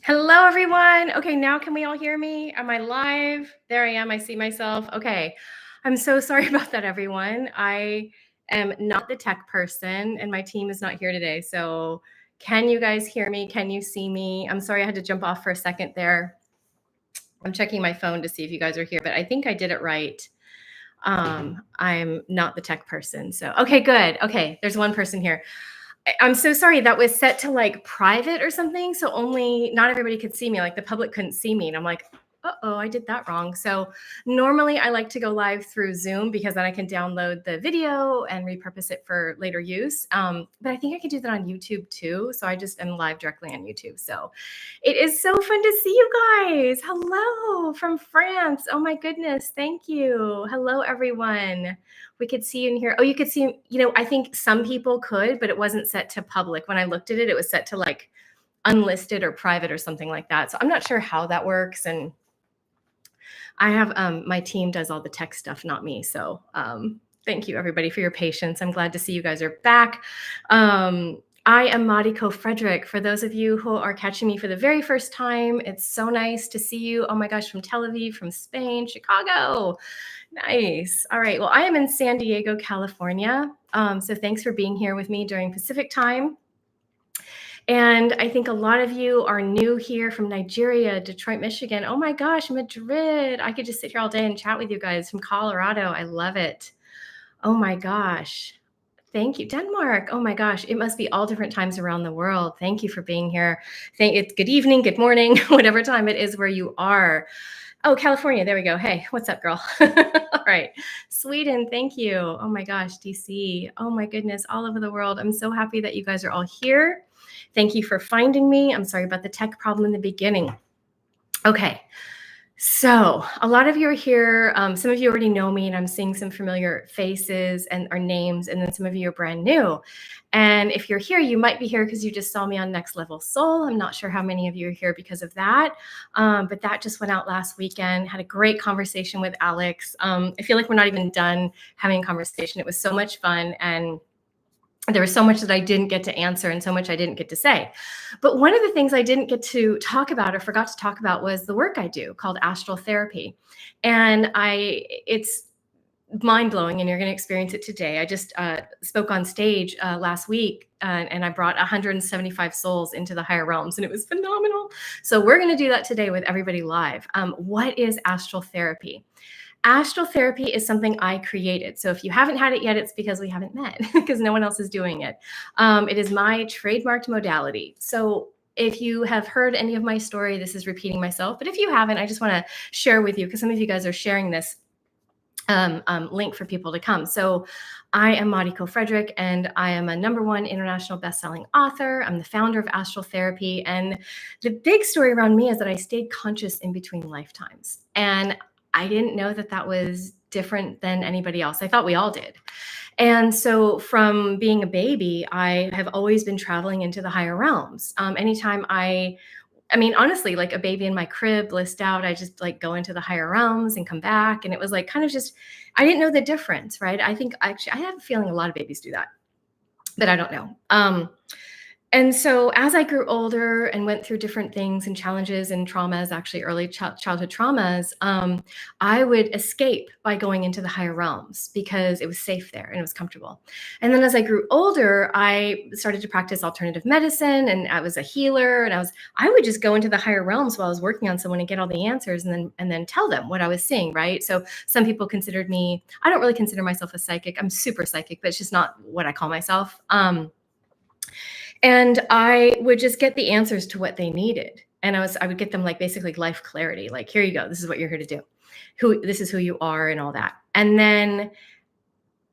Hello, everyone. Okay, now can we all hear me? Am I live? There I am. I see myself. Okay. I'm so sorry about that, everyone. I am not the tech person, and my team is not here today. So, can you guys hear me? Can you see me? I'm sorry I had to jump off for a second there. I'm checking my phone to see if you guys are here, but I think I did it right. I'm not the tech person. So, okay, good. Okay, there's one person here. I'm so sorry. That was set to like private or something. So only not everybody could see me. Like the public couldn't see me. And I'm like, uh-oh, I did that wrong. So normally I like to go live through Zoom because then I can download the video and repurpose it for later use. But I think I can do that on YouTube too. So I just am live directly on YouTube. So it is so fun to see you guys. Hello from France. Oh my goodness. Thank you. Hello, everyone. We could see you in here. Oh, you could see, I think some people could, but it wasn't set to public. When I looked at it, it was set to like unlisted or private or something like that. So I'm not sure how that works. And I have my team does all the tech stuff, not me. So thank you, everybody, for your patience. I'm glad to see you guys are back. I am Mariko Frederick. For those of you who are catching me for the very first time, it's so nice to see you. Oh my gosh, from Tel Aviv, from Spain, Chicago. Nice. All right. Well, I am in San Diego, California. So thanks for being here with me during Pacific time. And I think a lot of you are new here from Nigeria, Detroit, Michigan. Oh my gosh, Madrid. I could just sit here all day and chat with you guys from Colorado. I love it. Oh my gosh. Thank you. Denmark. Oh my gosh. It must be all different times around the world. Thank you for being here. It's good evening, good morning, whatever time it is where you are. Oh, California. There we go. Hey, what's up, girl? All right. Sweden. Thank you. Oh my gosh. DC. Oh my goodness. All over the world. I'm so happy that you guys are all here. Thank you for finding me. I'm sorry about the tech problem in the beginning. Okay. So a lot of you are here. Some of you already know me, and I'm seeing some familiar faces and our names, and then some of you are brand new. And if you're here, you might be here because you just saw me on Next Level Soul. I'm not sure how many of you are here because of that, but that just went out last weekend. Had a great conversation with Alex. I feel like we're not even done having a conversation. It was so much fun, and there was so much that I didn't get to answer and so much I didn't get to say. But one of the things I didn't get to talk about or forgot to talk about was the work I do called Astral Therapy. And it's mind-blowing, and you're going to experience it today. I just spoke on stage last week, and I brought 175 souls into the higher realms, and it was phenomenal. So we're going to do that today with everybody live. What is Astral Therapy? Astral Therapy is something I created. So if you haven't had it yet, it's because we haven't met, because no one else is doing it. It is my trademarked modality. So if you have heard any of my story, this is repeating myself. But if you haven't, I just want to share with you, because some of you guys are sharing this link for people to come. So I am Mariko Frederick, and I am a #1 international best-selling author. I'm the founder of Astral Therapy. And the big story around me is that I stayed conscious in between lifetimes. And I didn't know that that was different than anybody else. I thought we all did. And so from being a baby, I have always been traveling into the higher realms. Anytime I mean, honestly, like a baby in my crib, blissed out, I just like go into the higher realms and come back. And it was like kind of just, I didn't know the difference, right? I think actually, I have a feeling a lot of babies do that, but I don't know. And so as I grew older and went through different things and challenges and traumas, actually early childhood traumas, I would escape by going into the higher realms because it was safe there and it was comfortable. And then as I grew older, I started to practice alternative medicine, and I was a healer, and I would just go into the higher realms while I was working on someone and get all the answers and then tell them what I was seeing, right? So some people considered me, I don't really consider myself a psychic. I'm super psychic, but it's just not what I call myself. And I would just get the answers to what they needed. And I would get them like basically life clarity. Like, here you go. This is what you're here to do. This is who you are and all that. And then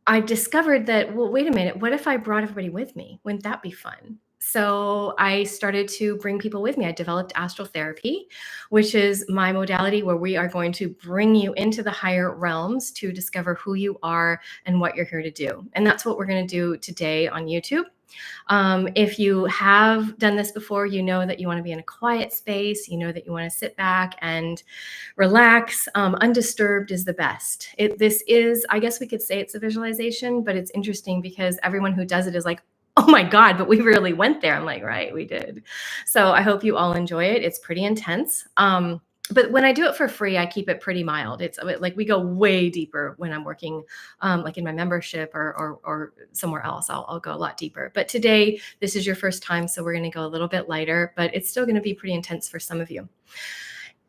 I discovered that, well, wait a minute. What if I brought everybody with me? Wouldn't that be fun? So I started to bring people with me. I developed Astral Therapy, which is my modality where we are going to bring you into the higher realms to discover who you are and what you're here to do. And that's what we're going to do today on YouTube. If you have done this before, you know that you want to be in a quiet space. You know that you want to sit back and relax. Undisturbed is the best. This is, I guess we could say it's a visualization, but it's interesting because everyone who does it is like, oh my God, but we really went there. I'm like, right, we did. So I hope you all enjoy it. It's pretty intense. But when I do it for free, I keep it pretty mild. It's like we go way deeper when I'm working, like in my membership or somewhere else. I'll go a lot deeper. But today, this is your first time, so we're going to go a little bit lighter, but it's still going to be pretty intense for some of you.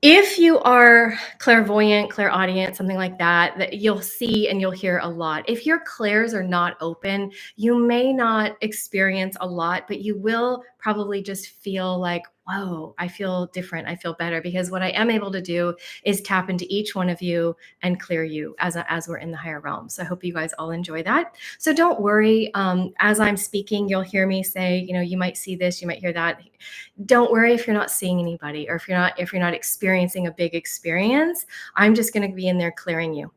If you are clairvoyant, clairaudient, something like that, that you'll see and you'll hear a lot. If your clairs are not open, you may not experience a lot, but you will probably just feel like, whoa, I feel different. I feel better, because what I am able to do is tap into each one of you and clear you as we're in the higher realm. So I hope you guys all enjoy that. So don't worry. As I'm speaking, you'll hear me say, you might see this, you might hear that. Don't worry if you're not seeing anybody, or if you're not experiencing a big experience. I'm just going to be in there clearing you.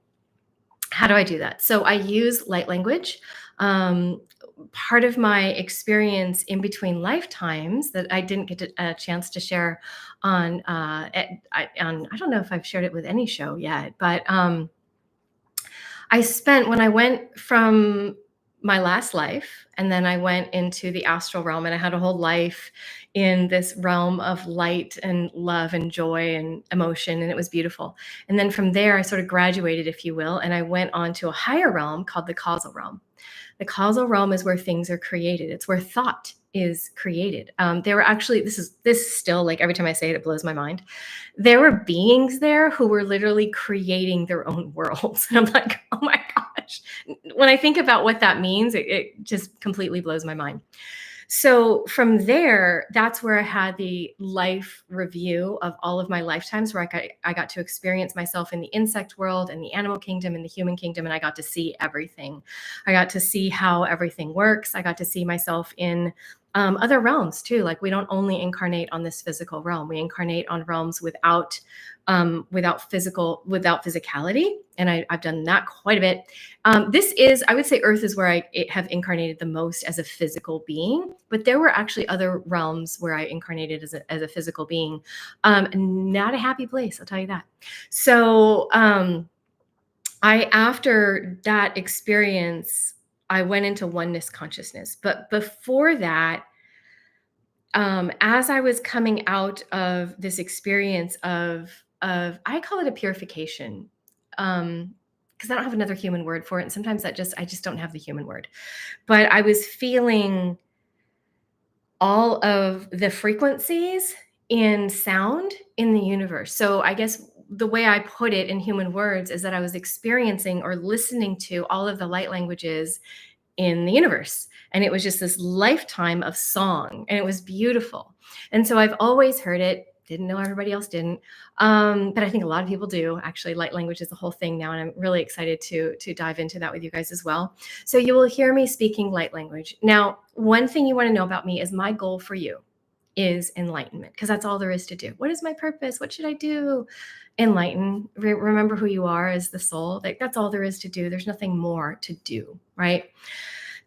How do I do that? So I use light language. Part of my experience in between lifetimes that I didn't get a chance to share on, I don't know if I've shared it with any show yet, but when I went from my last life, and then I went into the astral realm, and I had a whole life in this realm of light and love and joy and emotion, and it was beautiful. And then from there, I sort of graduated, if you will, and I went on to a higher realm called the causal realm. The causal realm is where things are created. It's where thought is created. There were actually, this still, like every time I say it, it blows my mind. There were beings there who were literally creating their own worlds. And I'm like, oh my gosh. When I think about what that means, it just completely blows my mind. So from there, that's where I had the life review of all of my lifetimes, where I got to experience myself in the insect world and the animal kingdom and the human kingdom, and I got to see everything. I got to see how everything works. I got to see myself in other realms too. Like, we don't only incarnate on this physical realm; we incarnate on realms without physicality, and I've done that quite a bit. I would say Earth is where I have incarnated the most as a physical being, but there were actually other realms where I incarnated as a physical being. Not a happy place, I'll tell you that. So after that experience, I went into oneness consciousness. But before that, as I was coming out of this experience of I call it a purification, because I don't have another human word for it. And sometimes I just don't have the human word. But I was feeling all of the frequencies in sound in the universe. So I guess the way I put it in human words is that I was experiencing or listening to all of the light languages in the universe. And it was just this lifetime of song, and it was beautiful. And so I've always heard it. Didn't know everybody else didn't. But I think a lot of people do. Actually, light language is a whole thing now, and I'm really excited to dive into that with you guys as well. So you will hear me speaking light language. Now, one thing you want to know about me is my goal for you is enlightenment, because that's all there is to do. What is my purpose? What should I do? Enlighten. Remember who you are as the soul. That's all there is to do. There's nothing more to do, right?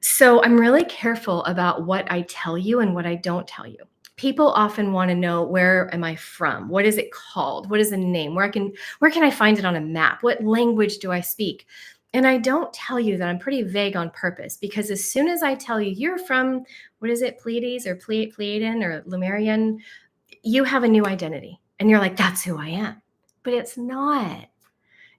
So I'm really careful about what I tell you and what I don't tell you. People often want to know, where am I from? What is it called? What is the name? Where can I find it on a map? What language do I speak? And I don't tell you that. I'm pretty vague on purpose, because as soon as I tell you you're from, what is it, Pleiades or Pleiadian or Lemurian, you have a new identity. And you're like, that's who I am. But it's not.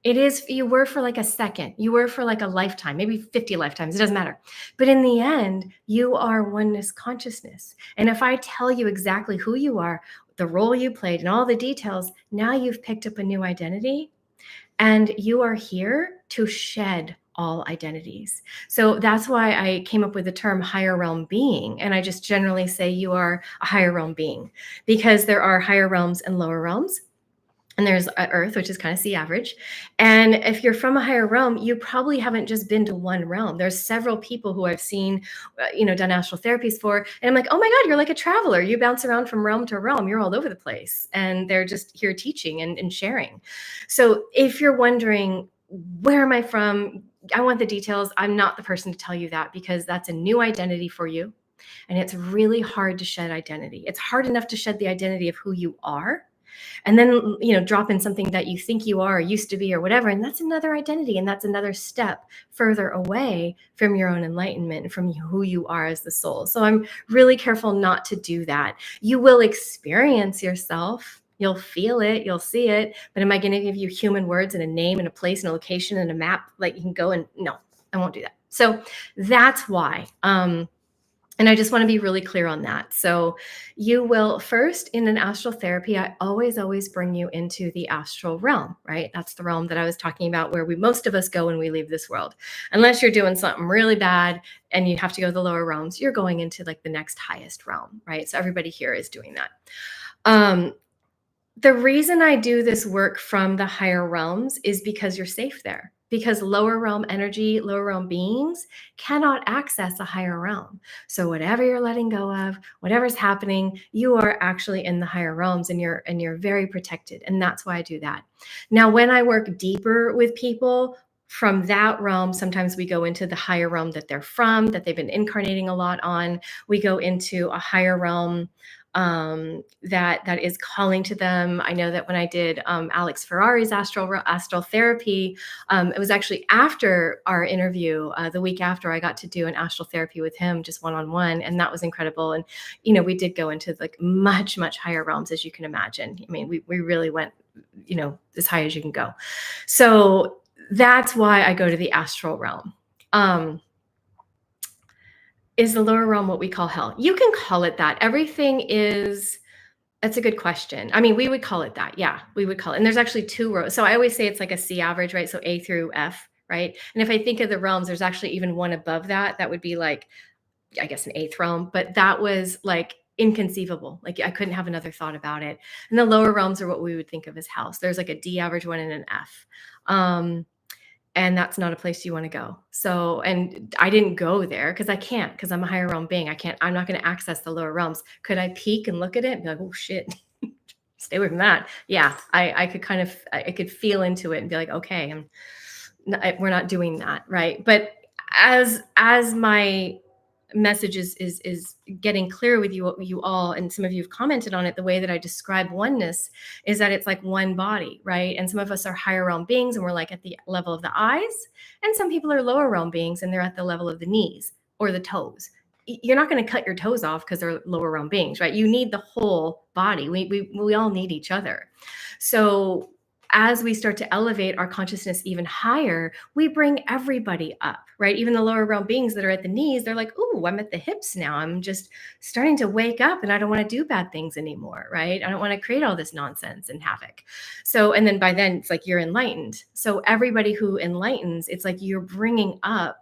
It is, you were for like a second, you were for like a lifetime, maybe 50 lifetimes, it doesn't matter. But in the end, you are oneness consciousness. And if I tell you exactly who you are, the role you played, and all the details, now you've picked up a new identity, and you are here to shed all identities. So that's why I came up with the term higher realm being. And I just generally say you are a higher realm being, because there are higher realms and lower realms. And there's Earth, which is kind of the average. And if you're from a higher realm, you probably haven't just been to one realm. There's several people who I've seen, done astral therapies for. And I'm like, oh my God, you're like a traveler. You bounce around from realm to realm. You're all over the place. And they're just here teaching and sharing. So if you're wondering, where am I from? I want the details. I'm not the person to tell you that, because that's a new identity for you. And it's really hard to shed identity. It's hard enough to shed the identity of who you are. And then, drop in something that you think you are, or used to be, or whatever. And that's another identity. And that's another step further away from your own enlightenment and from who you are as the soul. So I'm really careful not to do that. You will experience yourself. You'll feel it, you'll see it. But am I going to give you human words and a name and a place and a location and a map? Like you can go and no, I won't do that. So that's why. And I just want to be really clear on that. So you will first in an astral therapy, I always bring you into the astral realm, right? That's the realm that I was talking about where most of us go when we leave this world. Unless you're doing something really bad and you have to go to the lower realms, you're going into like the next highest realm, right? So everybody here is doing that. The reason I do this work from the higher realms is because you're safe there. Because lower realm energy, lower realm beings cannot access a higher realm. So whatever you're letting go of, whatever's happening, you are actually in the higher realms and you're very protected. And that's why I do that. Now, when I work deeper with people from that realm, sometimes we go into the higher realm that they're from, that they've been incarnating a lot on. We go into a higher realm that is calling to them. I know that when I did Alex Ferrari's Astral Therapy, it was actually after our interview, the week after I got to do an Astral Therapy with him, just one-on-one, and that was incredible. And we did go into like much higher realms, as you can imagine. I mean, we really went as high as you can go. So that's why I go to the astral realm. Is the lower realm what we call hell? You can call it that. That's a good question. I mean, we would call it that. Yeah, we would call it. And there's actually two rows. So I always say it's like a C average, right? So A through F, right? And if I think of the realms, there's actually even one above that. That would be like, I guess, an eighth realm. But that was like inconceivable. Like I couldn't have another thought about it. And the lower realms are what we would think of as hell. So there's like a D average one and an F. And that's not a place you want to go. So, and I didn't go there because I can't, because I'm a higher realm being. I'm not going to access the lower realms. Could I peek and look at it and be like, oh shit, stay away from that? Yeah, I could I could feel into it and be like, okay, we're not doing that, right? But as my message is getting clear with you all, and some of you have commented on it, the way that I describe oneness is that it's like one body, right? And some of us are higher realm beings and we're like at the level of the eyes, and some people are lower realm beings and they're at the level of the knees or the toes. You're not going to cut your toes off because they're lower realm beings, right? You need the whole body. We all need each other. So as we start to elevate our consciousness even higher, we bring everybody up, right? Even the lower realm beings that are at the knees, they're like, "Ooh, I'm at the hips now. I'm just starting to wake up and I don't want to do bad things anymore, right? I don't want to create all this nonsense and havoc." So, and then by then it's like you're enlightened. So everybody who enlightens, it's like you're bringing up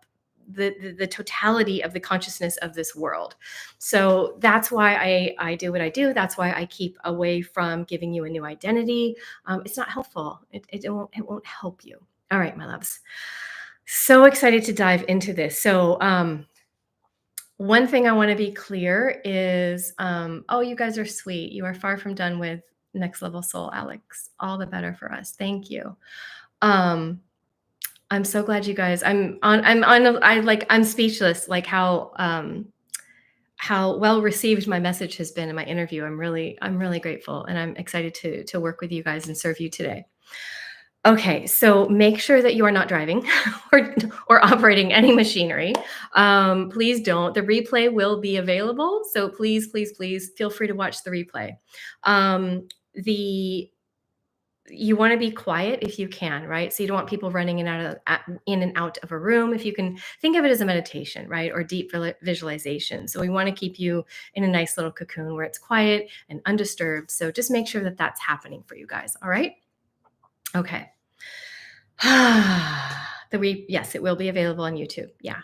the totality of the consciousness of this world. So that's why I do what I do. That's why I keep away from giving you a new identity. It's not helpful. It won't help you. All right, my loves. So excited to dive into this. So one thing I want to be clear is, oh, you guys are sweet. You are far from done with Next Level Soul, Alex. All the better for us. Thank you. I'm so glad you guys. I'm speechless. Like how well received my message has been in my interview. I'm really grateful, and I'm excited to work with you guys and serve you today. Okay, so make sure that you are not driving or operating any machinery. Please don't. The replay will be available, so please feel free to watch the replay. You want to be quiet if you can, right? So you don't want people running in and out of a room. If you can think of it as a meditation, right? Or deep visualization. So we want to keep you in a nice little cocoon where it's quiet and undisturbed. So just make sure that that's happening for you guys. All right. Okay. Yes, it will be available on YouTube. Yeah.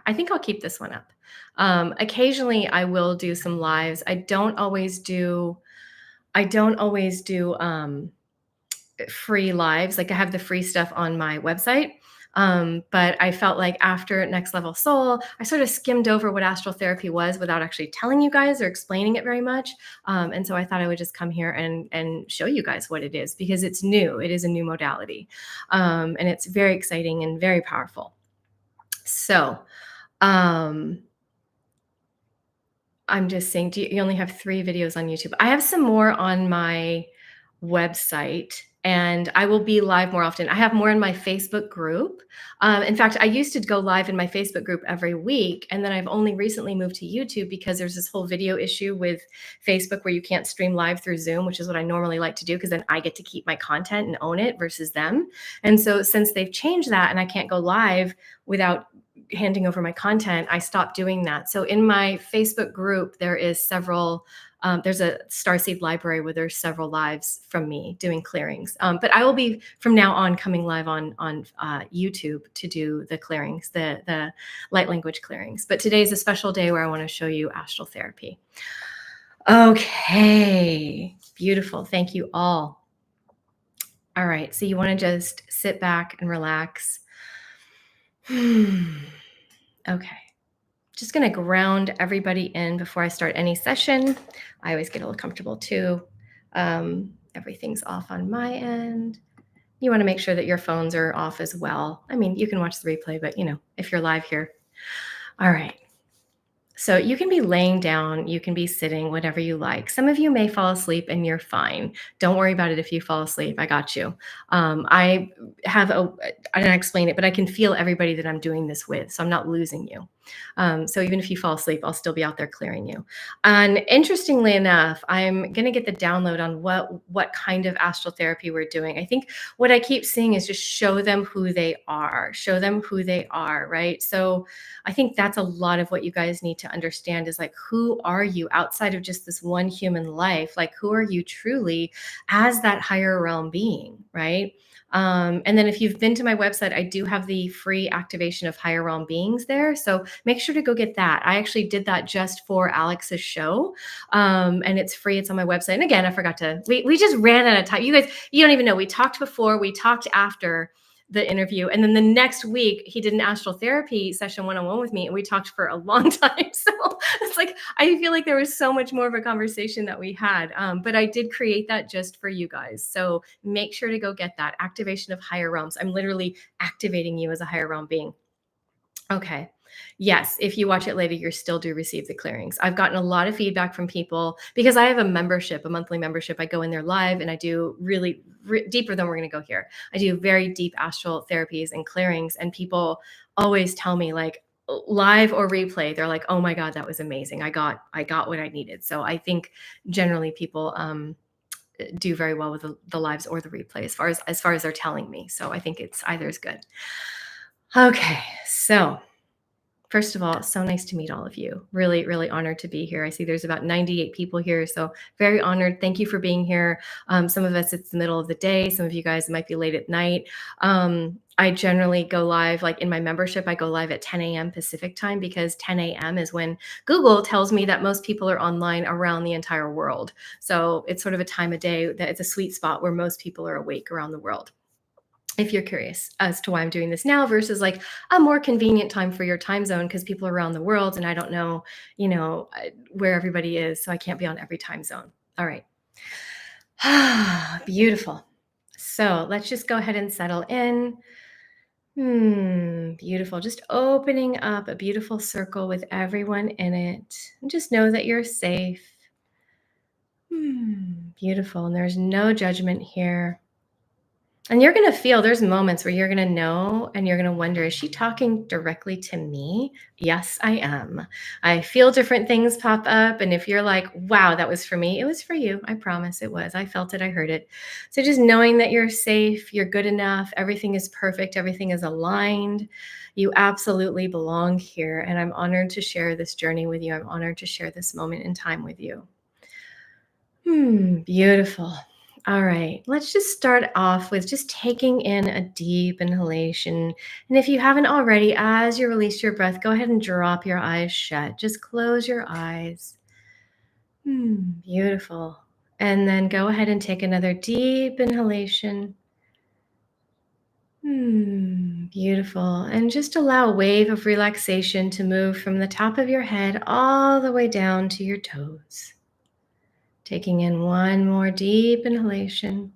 I think I'll keep this one up. Occasionally I will do some lives. I don't always do free lives. Like I have the free stuff on my website. But I felt like after Next Level Soul, I sort of skimmed over what astral therapy was without actually telling you guys or explaining it very much. And so I thought I would just come here and show you guys what it is, because it's new. It is a new modality. And it's very exciting and very powerful. So I'm just saying, you only have 3 videos on YouTube. I have some more on my website, and I will be live more often. I have more in my Facebook group. In fact, I used to go live in my Facebook group every week, and then I've only recently moved to YouTube because there's this whole video issue with Facebook where you can't stream live through Zoom, which is what I normally like to do because then I get to keep my content and own it versus them. And so since they've changed that and I can't go live without handing over my content, I stopped doing that. So in my Facebook group, there's a Starseed library where there's several lives from me doing clearings. But I will be from now on coming live on YouTube to do the clearings, the light language clearings. But today's a special day where I want to show you astral therapy. Okay, beautiful. Thank you all. All right, so you want to just sit back and relax. Okay. Just going to ground everybody in before I start any session. I always get a little comfortable too. Everything's off on my end. You want to make sure that your phones are off as well. I mean, you can watch the replay, but if you're live here. All right. So you can be laying down, you can be sitting, whatever you like. Some of you may fall asleep and you're fine. Don't worry about it if you fall asleep. I got you. I didn't explain it, but I can feel everybody that I'm doing this with, so I'm not losing you. So even if you fall asleep, I'll still be out there clearing you. And interestingly enough, I'm going to get the download on what kind of astral therapy we're doing. I think what I keep seeing is just show them who they are, right? So I think that's a lot of what you guys need to understand is like, who are you outside of just this one human life? Like, who are you truly as that higher realm being, right? And then if you've been to my website, I do have the free activation of higher realm beings there. So make sure to go get that. I actually did that just for Alex's show. And it's free. It's on my website. And again, I forgot we just ran out of time. You guys, you don't even know. We talked before, we talked after the interview. And then the next week he did an astral therapy session one-on-one with me. And we talked for a long time. So it's like, I feel like there was so much more of a conversation that we had. But I did create that just for you guys. So make sure to go get that activation of higher realms. I'm literally activating you as a higher realm being. Okay. Yes, if you watch it later, you still do receive the clearings. I've gotten a lot of feedback from people because I have a monthly membership. I go in there live and I do really deeper than we're going to go here. I do very deep astral therapies and clearings, and people always tell me, like, live or replay, they're like, "Oh my God, that was amazing. I got what I needed." So I think generally people do very well with the lives or the replay as far as they're telling me. So I think it's either is good. Okay, so first of all, it's so nice to meet all of you. Really, really honored to be here. I see there's about 98 people here, so very honored. Thank you for being here. Some of us, it's the middle of the day. Some of you guys might be late at night. I generally go live, like in my membership, I go live at 10 a.m. Pacific time because 10 a.m. is when Google tells me that most people are online around the entire world. So it's sort of a time of day that it's a sweet spot where most people are awake around the world. If you're curious as to why I'm doing this now versus like a more convenient time for your time zone, because people are around the world and I don't know, where everybody is. So I can't be on every time zone. All right. Beautiful. So let's just go ahead and settle in. Beautiful. Just opening up a beautiful circle with everyone in it. And just know that you're safe. Beautiful. And there's no judgment here. And you're going to feel there's moments where you're going to know and you're going to wonder, is she talking directly to me? Yes, I am. I feel different things pop up. And if you're like, wow, that was for me, it was for you. I promise it was. I felt it. I heard it. So just knowing that you're safe, you're good enough, everything is perfect, everything is aligned. You absolutely belong here. And I'm honored to share this journey with you. I'm honored to share this moment in time with you. Beautiful. All right, let's just start off with just taking in a deep inhalation. And if you haven't already, as you release your breath, go ahead and drop your eyes shut. Just close your eyes. Beautiful. And then go ahead and take another deep inhalation. Beautiful. And just allow a wave of relaxation to move from the top of your head all the way down to your toes. Taking in one more deep inhalation.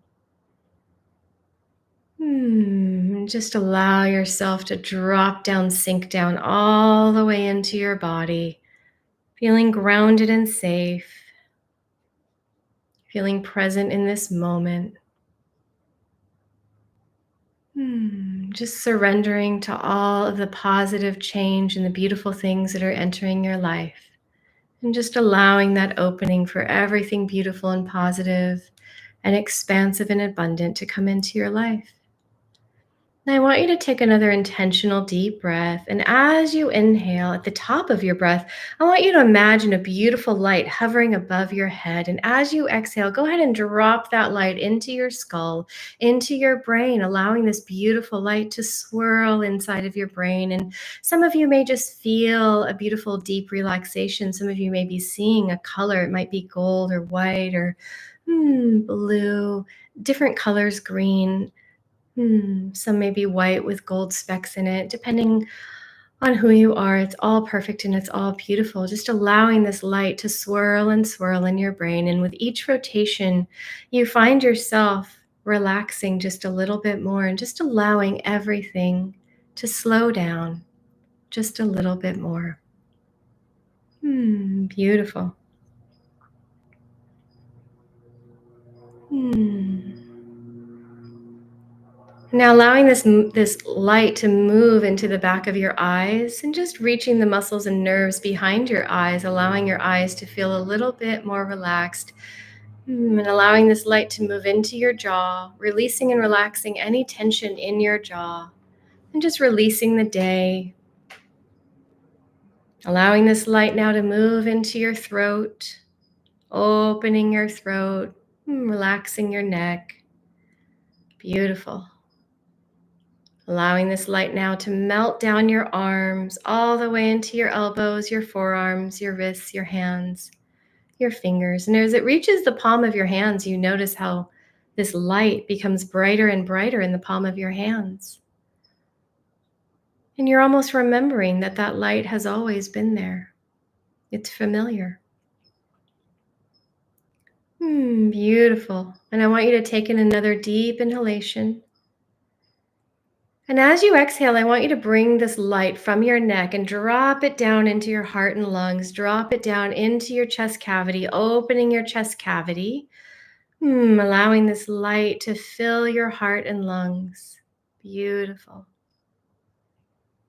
Just allow yourself to drop down, sink down all the way into your body, feeling grounded and safe, feeling present in this moment. Just surrendering to all of the positive change and the beautiful things that are entering your life. And just allowing that opening for everything beautiful and positive and expansive and abundant to come into your life. Now, I want you to take another intentional deep breath. And as you inhale at the top of your breath, I want you to imagine a beautiful light hovering above your head. And as you exhale, go ahead and drop that light into your skull, into your brain, allowing this beautiful light to swirl inside of your brain. And some of you may just feel a beautiful deep relaxation. Some of you may be seeing a color. It might be gold or white or blue, different colors, green. Some may be white with gold specks in it, depending on who you are. It's all perfect and it's all beautiful. Just allowing this light to swirl and swirl in your brain. And with each rotation, you find yourself relaxing just a little bit more and just allowing everything to slow down just a little bit more. Beautiful. Now allowing this light to move into the back of your eyes and just reaching the muscles and nerves behind your eyes, allowing your eyes to feel a little bit more relaxed. And allowing this light to move into your jaw, releasing and relaxing any tension in your jaw, and just releasing the day. Allowing this light now to move into your throat, opening your throat, relaxing your neck. Beautiful. Allowing this light now to melt down your arms all the way into your elbows, your forearms, your wrists, your hands, your fingers. And as it reaches the palm of your hands, you notice how this light becomes brighter and brighter in the palm of your hands. And you're almost remembering that that light has always been there. It's familiar. Beautiful. And I want you to take in another deep inhalation. And as you exhale, I want you to bring this light from your neck and drop it down into your heart and lungs. Drop it down into your chest cavity, opening your chest cavity, allowing this light to fill your heart and lungs. Beautiful.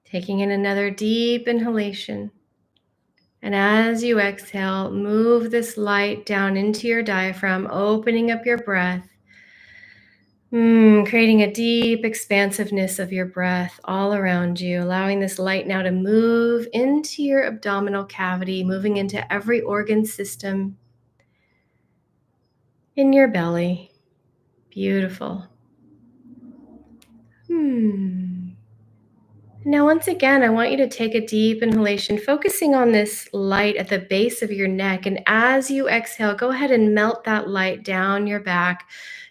Taking in another deep inhalation. And as you exhale, move this light down into your diaphragm, opening up your breath. Creating a deep expansiveness of your breath all around you, allowing this light now to move into your abdominal cavity, moving into every organ system in your belly. Beautiful. Now, once again, I want you to take a deep inhalation, focusing on this light at the base of your neck. And as you exhale, go ahead and melt that light down your back,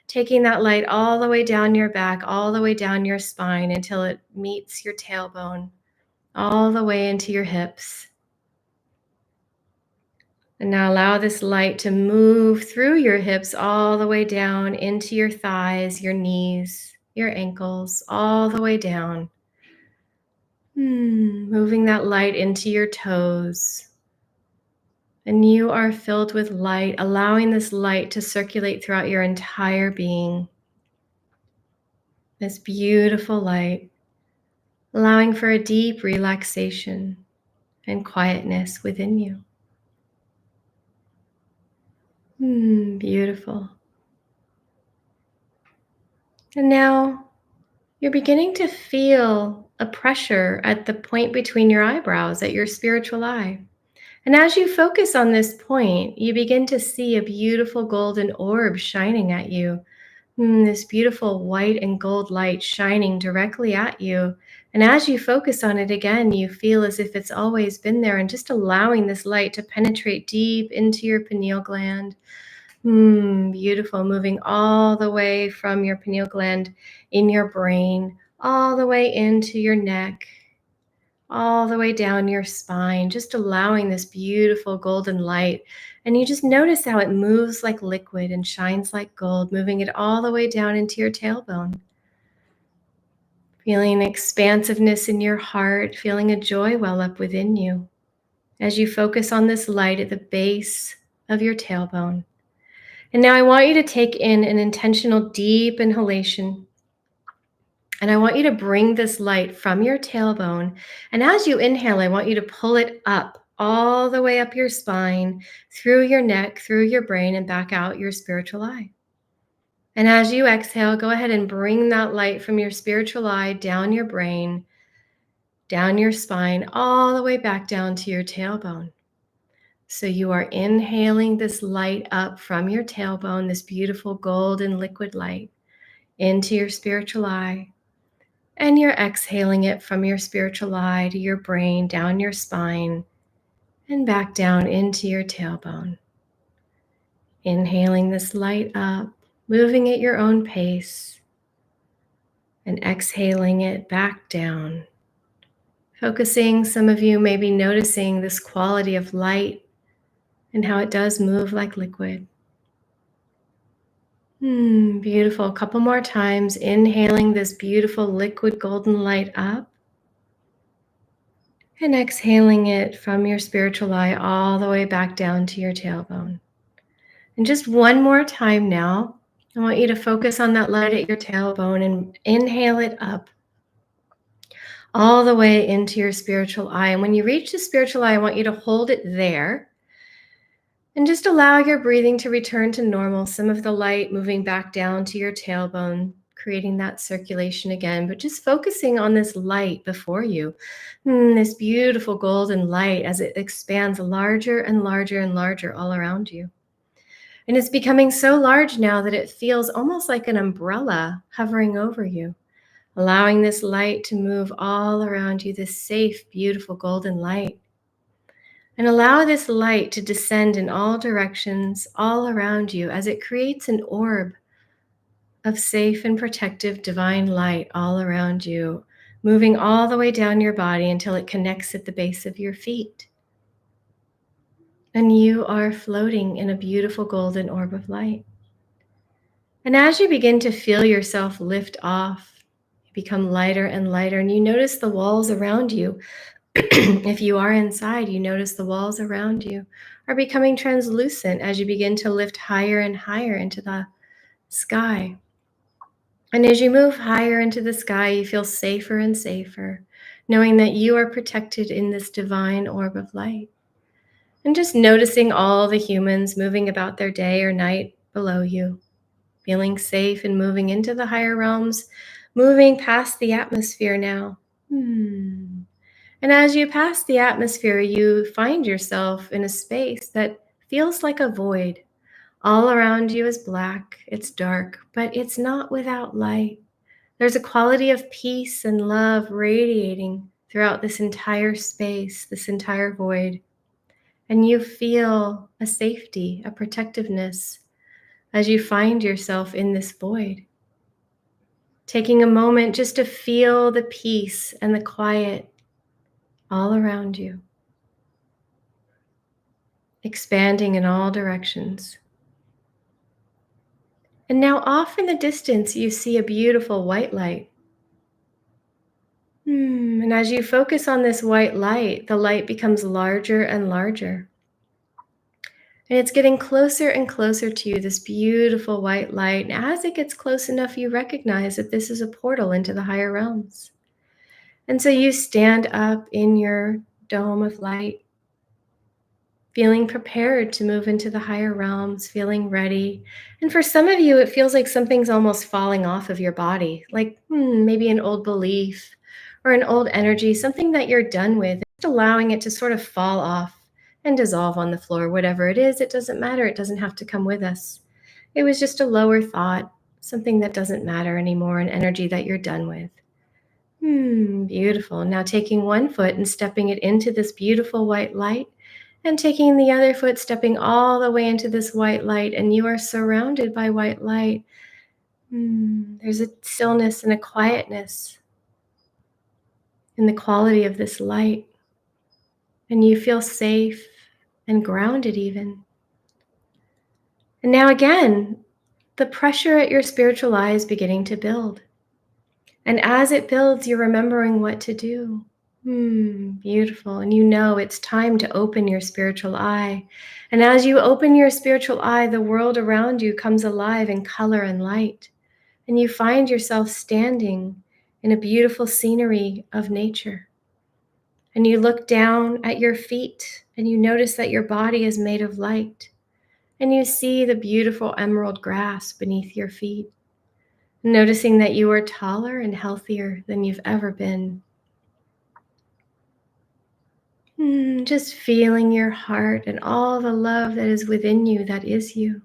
taking that light all the way down your back, all the way down your spine until it meets your tailbone, all the way into your hips. And now allow this light to move through your hips all the way down into your thighs, your knees, your ankles, all the way down. Moving that light into your toes. And you are filled with light, allowing this light to circulate throughout your entire being. This beautiful light, allowing for a deep relaxation and quietness within you. Beautiful. And now you're beginning to feel a pressure at the point between your eyebrows, at your spiritual eye. And as you focus on this point, you begin to see a beautiful golden orb shining at you. This beautiful white and gold light shining directly at you. And as you focus on it again, you feel as if it's always been there, and just allowing this light to penetrate deep into your pineal gland. Beautiful. Moving all the way from your pineal gland in your brain, all the way into your neck, all the way down your spine, just allowing this beautiful golden light. And you just notice how it moves like liquid and shines like gold, moving it all the way down into your tailbone. Feeling expansiveness in your heart, feeling a joy well up within you as you focus on this light at the base of your tailbone. And now I want you to take in an intentional deep inhalation. And I want you to bring this light from your tailbone. And as you inhale, I want you to pull it up all the way up your spine, through your neck, through your brain, and back out your spiritual eye. And as you exhale, go ahead and bring that light from your spiritual eye down your brain, down your spine, all the way back down to your tailbone. So you are inhaling this light up from your tailbone, this beautiful golden liquid light, into your spiritual eye. And you're exhaling it from your spiritual eye to your brain, down your spine, and back down into your tailbone. Inhaling this light up, moving at your own pace, and exhaling it back down. Focusing, some of you may be noticing this quality of light and how it does move like liquid. Beautiful. A couple more times, inhaling this beautiful liquid golden light up. And exhaling it from your spiritual eye all the way back down to your tailbone. And just one more time now, I want you to focus on that light at your tailbone and inhale it up all the way into your spiritual eye. And when you reach the spiritual eye, I want you to hold it there and just allow your breathing to return to normal. Some of the light moving back down to your tailbone, creating that circulation again, but just focusing on this light before you, this beautiful golden light as it expands larger and larger and larger all around you. And it's becoming so large now that it feels almost like an umbrella hovering over you, allowing this light to move all around you, this safe, beautiful golden light. And allow this light to descend in all directions, all around you, as it creates an orb of safe and protective divine light all around you, moving all the way down your body until it connects at the base of your feet. And you are floating in a beautiful golden orb of light. And as you begin to feel yourself lift off, you become lighter and lighter, and you notice the walls around you. If you are inside, you notice the walls around you are becoming translucent as you begin to lift higher and higher into the sky. And as you move higher into the sky, you feel safer and safer, knowing that you are protected in this divine orb of light. And just noticing all the humans moving about their day or night below you, feeling safe and moving into the higher realms, moving past the atmosphere now. And as you pass the atmosphere, you find yourself in a space that feels like a void. All around you is black, it's dark, but it's not without light. There's a quality of peace and love radiating throughout this entire space, this entire void. And you feel a safety, a protectiveness as you find yourself in this void. Taking a moment just to feel the peace and the quiet all around you, expanding in all directions. And now off in the distance, you see a beautiful white light. And as you focus on this white light, the light becomes larger and larger. And it's getting closer and closer to you, this beautiful white light. And as it gets close enough, you recognize that this is a portal into the higher realms. And so you stand up in your dome of light, feeling prepared to move into the higher realms, feeling ready. And for some of you, it feels like something's almost falling off of your body, like maybe an old belief or an old energy, something that you're done with, just allowing it to sort of fall off and dissolve on the floor. Whatever it is, it doesn't matter. It doesn't have to come with us. It was just a lower thought, something that doesn't matter anymore, an energy that you're done with. Beautiful. Now taking one foot and stepping it into this beautiful white light, and taking the other foot, stepping all the way into this white light, and you are surrounded by white light. There's a stillness and a quietness in the quality of this light. And you feel safe and grounded even. And now again, the pressure at your spiritual eye is beginning to build. And as it builds, you're remembering what to do. Beautiful. And you know it's time to open your spiritual eye. And as you open your spiritual eye, the world around you comes alive in color and light. And you find yourself standing in a beautiful scenery of nature. And you look down at your feet and you notice that your body is made of light. And you see the beautiful emerald grass beneath your feet, noticing that you are taller and healthier than you've ever been. Just feeling your heart and all the love that is within you, that is you.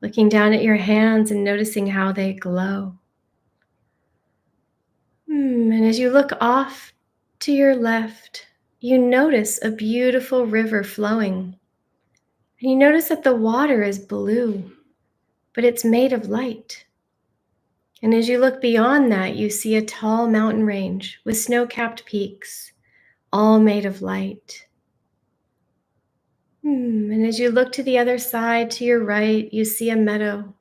Looking down at your hands and noticing how they glow. And as you look off to your left, you notice a beautiful river flowing. And you notice that the water is blue, but it's made of light. And as you look beyond that, you see a tall mountain range with snow-capped peaks, all made of light. And as you look to the other side, to your right, you see a meadow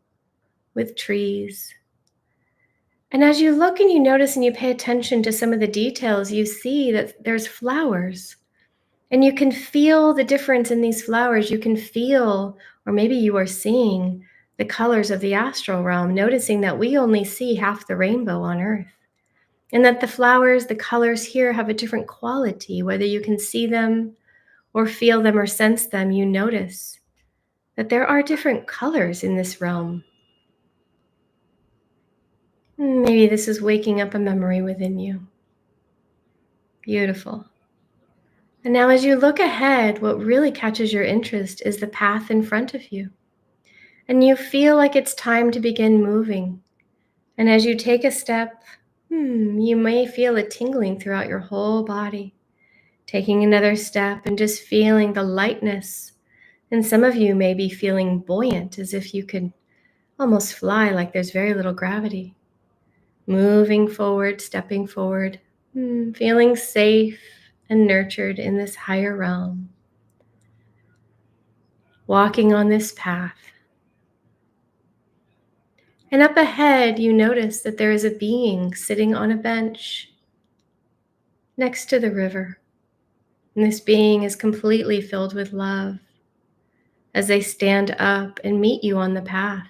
with trees. And as you look and you notice and you pay attention to some of the details, you see that there's flowers. And you can feel the difference in these flowers. You can feel, or maybe you are seeing, the colors of the astral realm, noticing that we only see half the rainbow on Earth. And that the flowers, the colors here have a different quality, whether you can see them or feel them or sense them, you notice that there are different colors in this realm. Maybe this is waking up a memory within you. Beautiful. And now as you look ahead, what really catches your interest is the path in front of you. And you feel like it's time to begin moving. And as you take a step, you may feel a tingling throughout your whole body. Taking another step and just feeling the lightness. And some of you may be feeling buoyant, as if you could almost fly, like there's very little gravity. Moving forward, stepping forward, feeling safe and nurtured in this higher realm. Walking on this path. And up ahead, you notice that there is a being sitting on a bench next to the river. And this being is completely filled with love as they stand up and meet you on the path.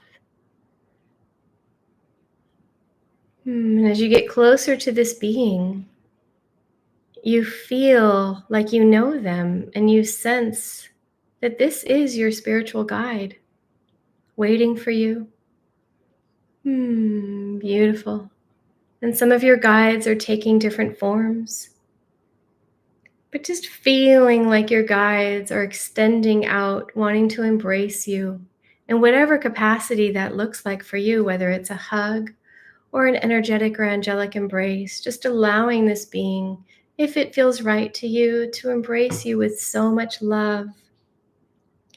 And as you get closer to this being, you feel like you know them and you sense that this is your spiritual guide waiting for you. Beautiful. And some of your guides are taking different forms, but just feeling like your guides are extending out, wanting to embrace you in whatever capacity that looks like for you, whether it's a hug or an energetic or angelic embrace, just allowing this being, if it feels right to you, to embrace you with so much love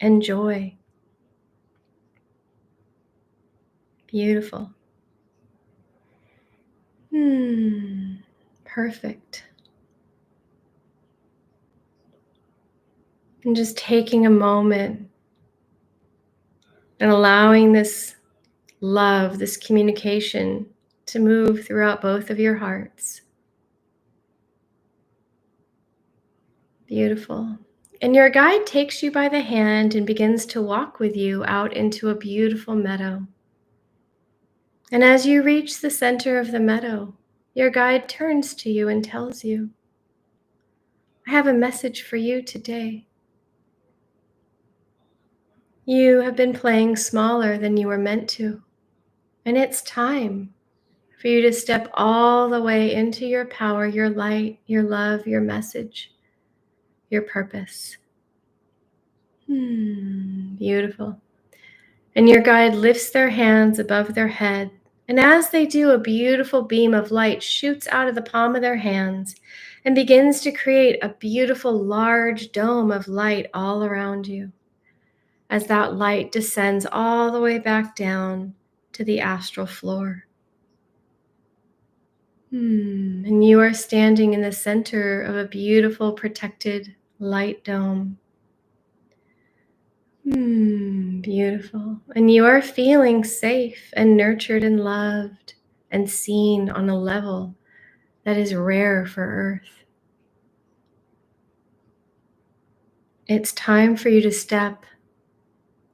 and joy. Beautiful. Perfect. And just taking a moment and allowing this love, this communication to move throughout both of your hearts. Beautiful. And your guide takes you by the hand and begins to walk with you out into a beautiful meadow. And as you reach the center of the meadow, your guide turns to you and tells you, I have a message for you today. You have been playing smaller than you were meant to, and it's time for you to step all the way into your power, your light, your love, your message, your purpose. Beautiful. And your guide lifts their hands above their head. And as they do, a beautiful beam of light shoots out of the palm of their hands and begins to create a beautiful large dome of light all around you. As that light descends all the way back down to the astral floor. And you are standing in the center of a beautiful protected light dome. Beautiful. And you are feeling safe and nurtured and loved and seen on a level that is rare for Earth. It's time for you to step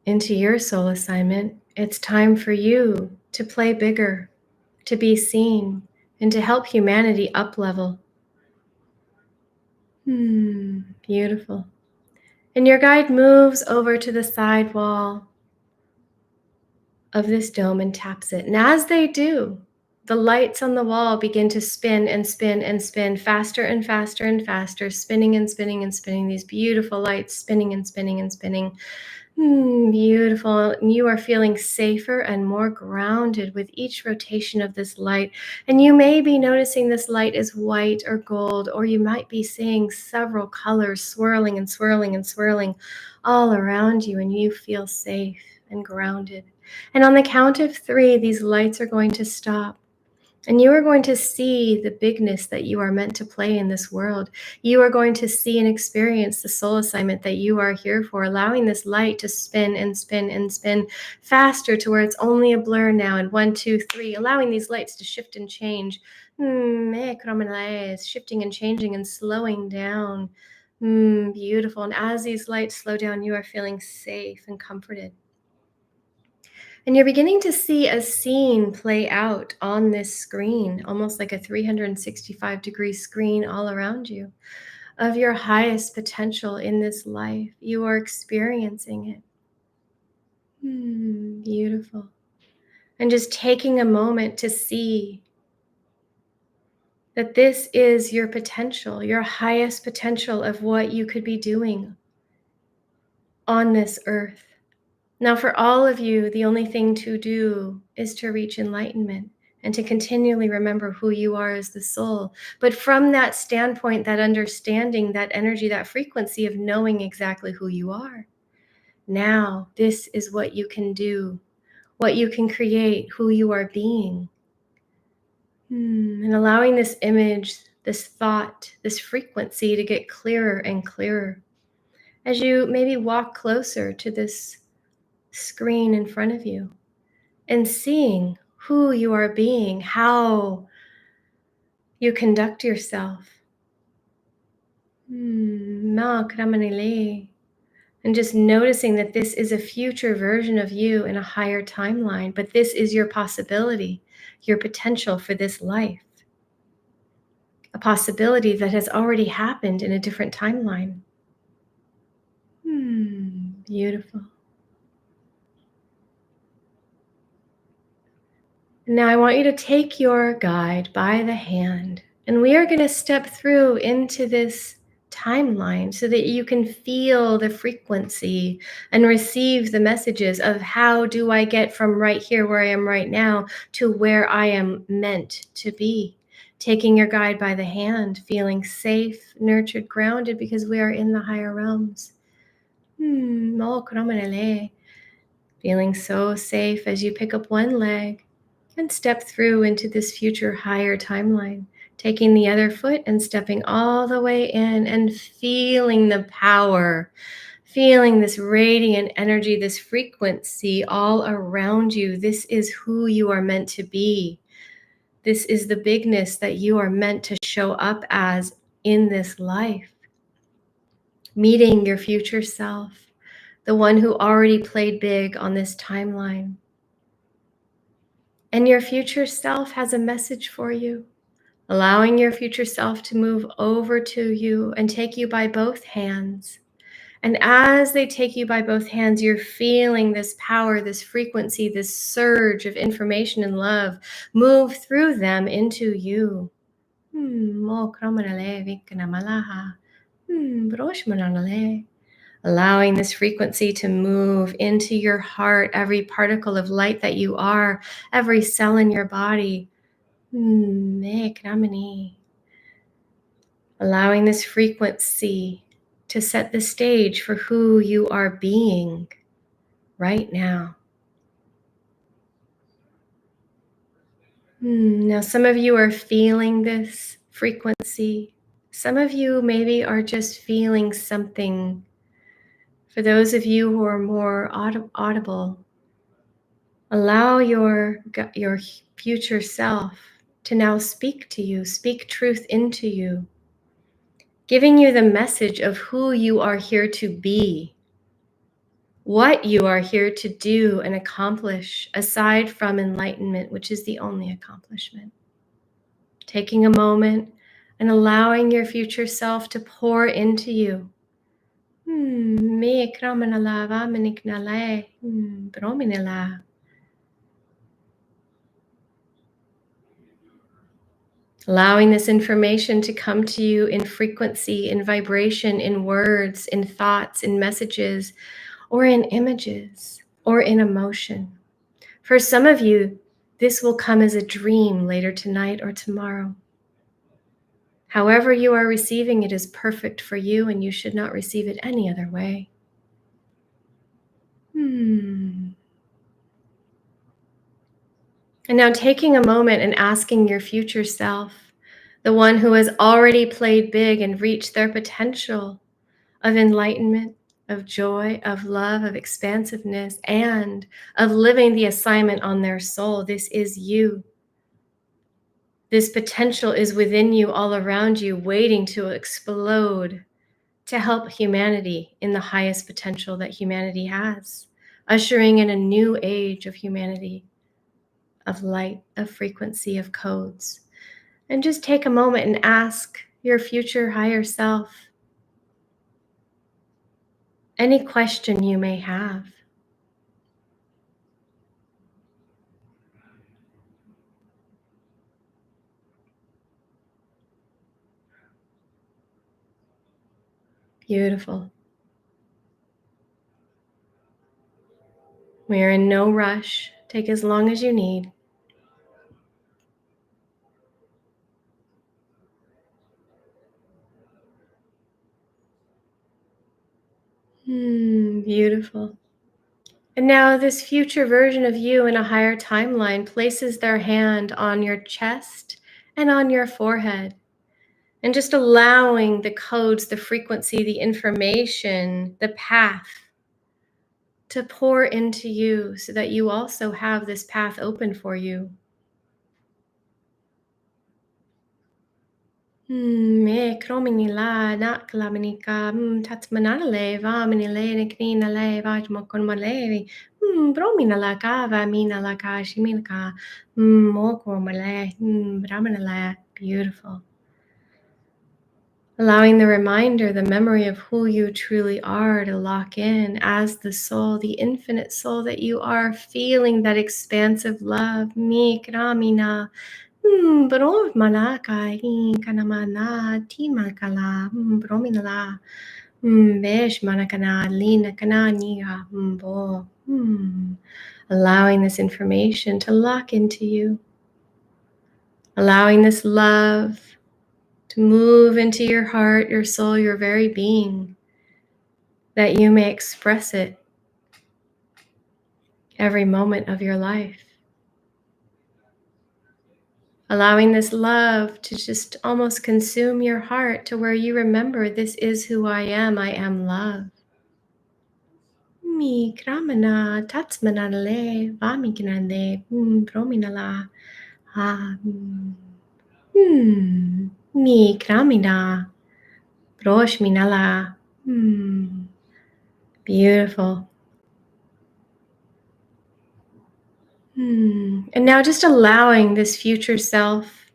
into your soul assignment. It's time for you to play bigger, to be seen, and to help humanity up level. Beautiful. And your guide moves over to the side wall of this dome and taps it. And as they do, the lights on the wall begin to spin and spin and spin faster and faster and faster, spinning and spinning and spinning, these beautiful lights spinning and spinning and spinning. Beautiful. And you are feeling safer and more grounded with each rotation of this light. And you may be noticing this light is white or gold, or you might be seeing several colors swirling and swirling and swirling all around you, and you feel safe and grounded. And on the count of 3, these lights are going to stop. And you are going to see the bigness that you are meant to play in this world. You are going to see and experience the soul assignment that you are here for, allowing this light to spin and spin and spin faster to where it's only a blur now. And 1, 2, 3, allowing these lights to shift and change. Shifting and changing and slowing down. Beautiful. And as these lights slow down, you are feeling safe and comforted. And you're beginning to see a scene play out on this screen, almost like a 365-degree screen all around you of your highest potential in this life. You are experiencing it. Beautiful. And just taking a moment to see that this is your potential, your highest potential of what you could be doing on this earth. Now, for all of you, the only thing to do is to reach enlightenment and to continually remember who you are as the soul. But from that standpoint, that understanding, that energy, that frequency of knowing exactly who you are, now this is what you can do, what you can create, who you are being. And allowing this image, this thought, this frequency to get clearer and clearer as you maybe walk closer to this screen in front of you and seeing who you are being, how you conduct yourself. And just noticing that this is a future version of you in a higher timeline, but this is your possibility, your potential for this life. A possibility that has already happened in a different timeline. Beautiful. Now I want you to take your guide by the hand, and we are going to step through into this timeline so that you can feel the frequency and receive the messages of how do I get from right here where I am right now to where I am meant to be. Taking your guide by the hand, feeling safe, nurtured, grounded, because we are in the higher realms. Feeling so safe as you pick up one leg and step through into this future higher timeline, taking the other foot and stepping all the way in and feeling the power, feeling this radiant energy, this frequency all around you. This is who you are meant to be. This is the bigness that you are meant to show up as in this life. Meeting your future self, the one who already played big on this timeline. And your future self has a message for you, allowing your future self to move over to you and take you by both hands. And as they take you by both hands, you're feeling this power, this frequency, this surge of information and love move through them into you. Allowing this frequency to move into your heart, every particle of light that you are, every cell in your body. Allowing this frequency to set the stage for who you are being right now. Now, some of you are feeling this frequency. Some of you maybe are just feeling something. For those of you who are more audible, allow your future self to now speak to you, speak truth into you. giving you the message of who you are here to be, what you are here to do and accomplish aside from enlightenment, which is the only accomplishment. Taking a moment and allowing your future self to pour into you. Me kramanala vamaniknale, brominala. Allowing this information to come to you in frequency, in vibration, in words, in thoughts, in messages, or in images, or in emotion. For some of you, this will come as a dream later tonight or tomorrow. However you are receiving it is perfect for you, and you should not receive it any other way. And now taking a moment and asking your future self, the one who has already played big and reached their potential of enlightenment, of joy, of love, of expansiveness, and of living the assignment on their soul. This is you. This potential is within you, all around you, waiting to explode, to help humanity in the highest potential that humanity has, ushering in a new age of humanity, of light, of frequency, of codes. And just take a moment and ask your future higher self any question you may have. Beautiful. We are in no rush. Take as long as you need. Beautiful. And now this future version of you in a higher timeline places their hand on your chest and on your forehead, and just allowing the codes, the frequency, the information, the path to pour into you so that you also have this path open for you. Me krominila naklaminika tatsmanale vaminile nikninale vajmokonmalevi brominala kava minala kashimilka mokomale braminala. Beautiful. Allowing the reminder, the memory of who you truly are to lock in as the soul, the infinite soul that you are, feeling that expansive love. Me kramina. Bro malaka kanamana timakala brominala besh manakana lina kananiha bo. Allowing this information to lock into you, allowing this love to move into your heart, your soul, your very being, that you may express it every moment of your life. Allowing this love to just almost consume your heart to where you remember, this is who I am love. Mi kramana tatsmanale vamikinande prominala mi kramina broshminala. Beautiful. And now just allowing this future self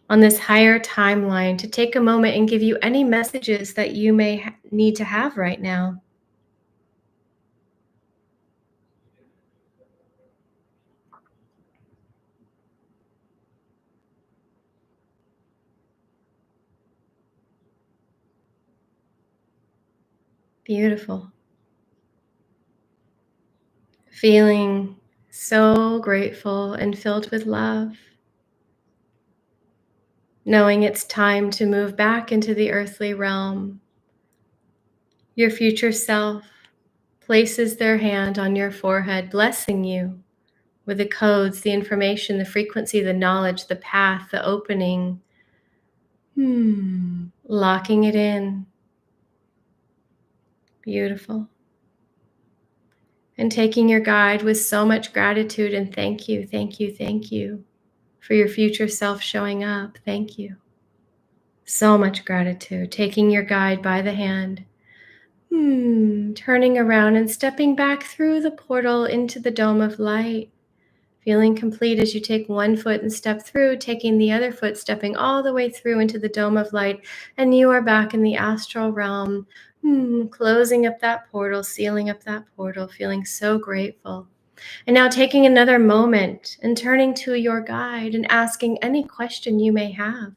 on this higher timeline to take a moment and give you any messages that you may need to have right now. Beautiful. Feeling so grateful and filled with love. Knowing it's time to move back into the earthly realm. Your future self places their hand on your forehead, blessing you with the codes, the information, the frequency, the knowledge, the path, the opening. Locking it in. Beautiful. And taking your guide with so much gratitude and thank you, thank you, thank you for your future self showing up. Thank you. So much gratitude. Taking your guide by the hand, turning around and stepping back through the portal into the dome of light. Feeling complete as you take one foot and step through, taking the other foot, stepping all the way through into the dome of light, and you are back in the astral realm, closing up that portal, sealing up that portal, feeling so grateful. And now taking another moment and turning to your guide and asking any question you may have.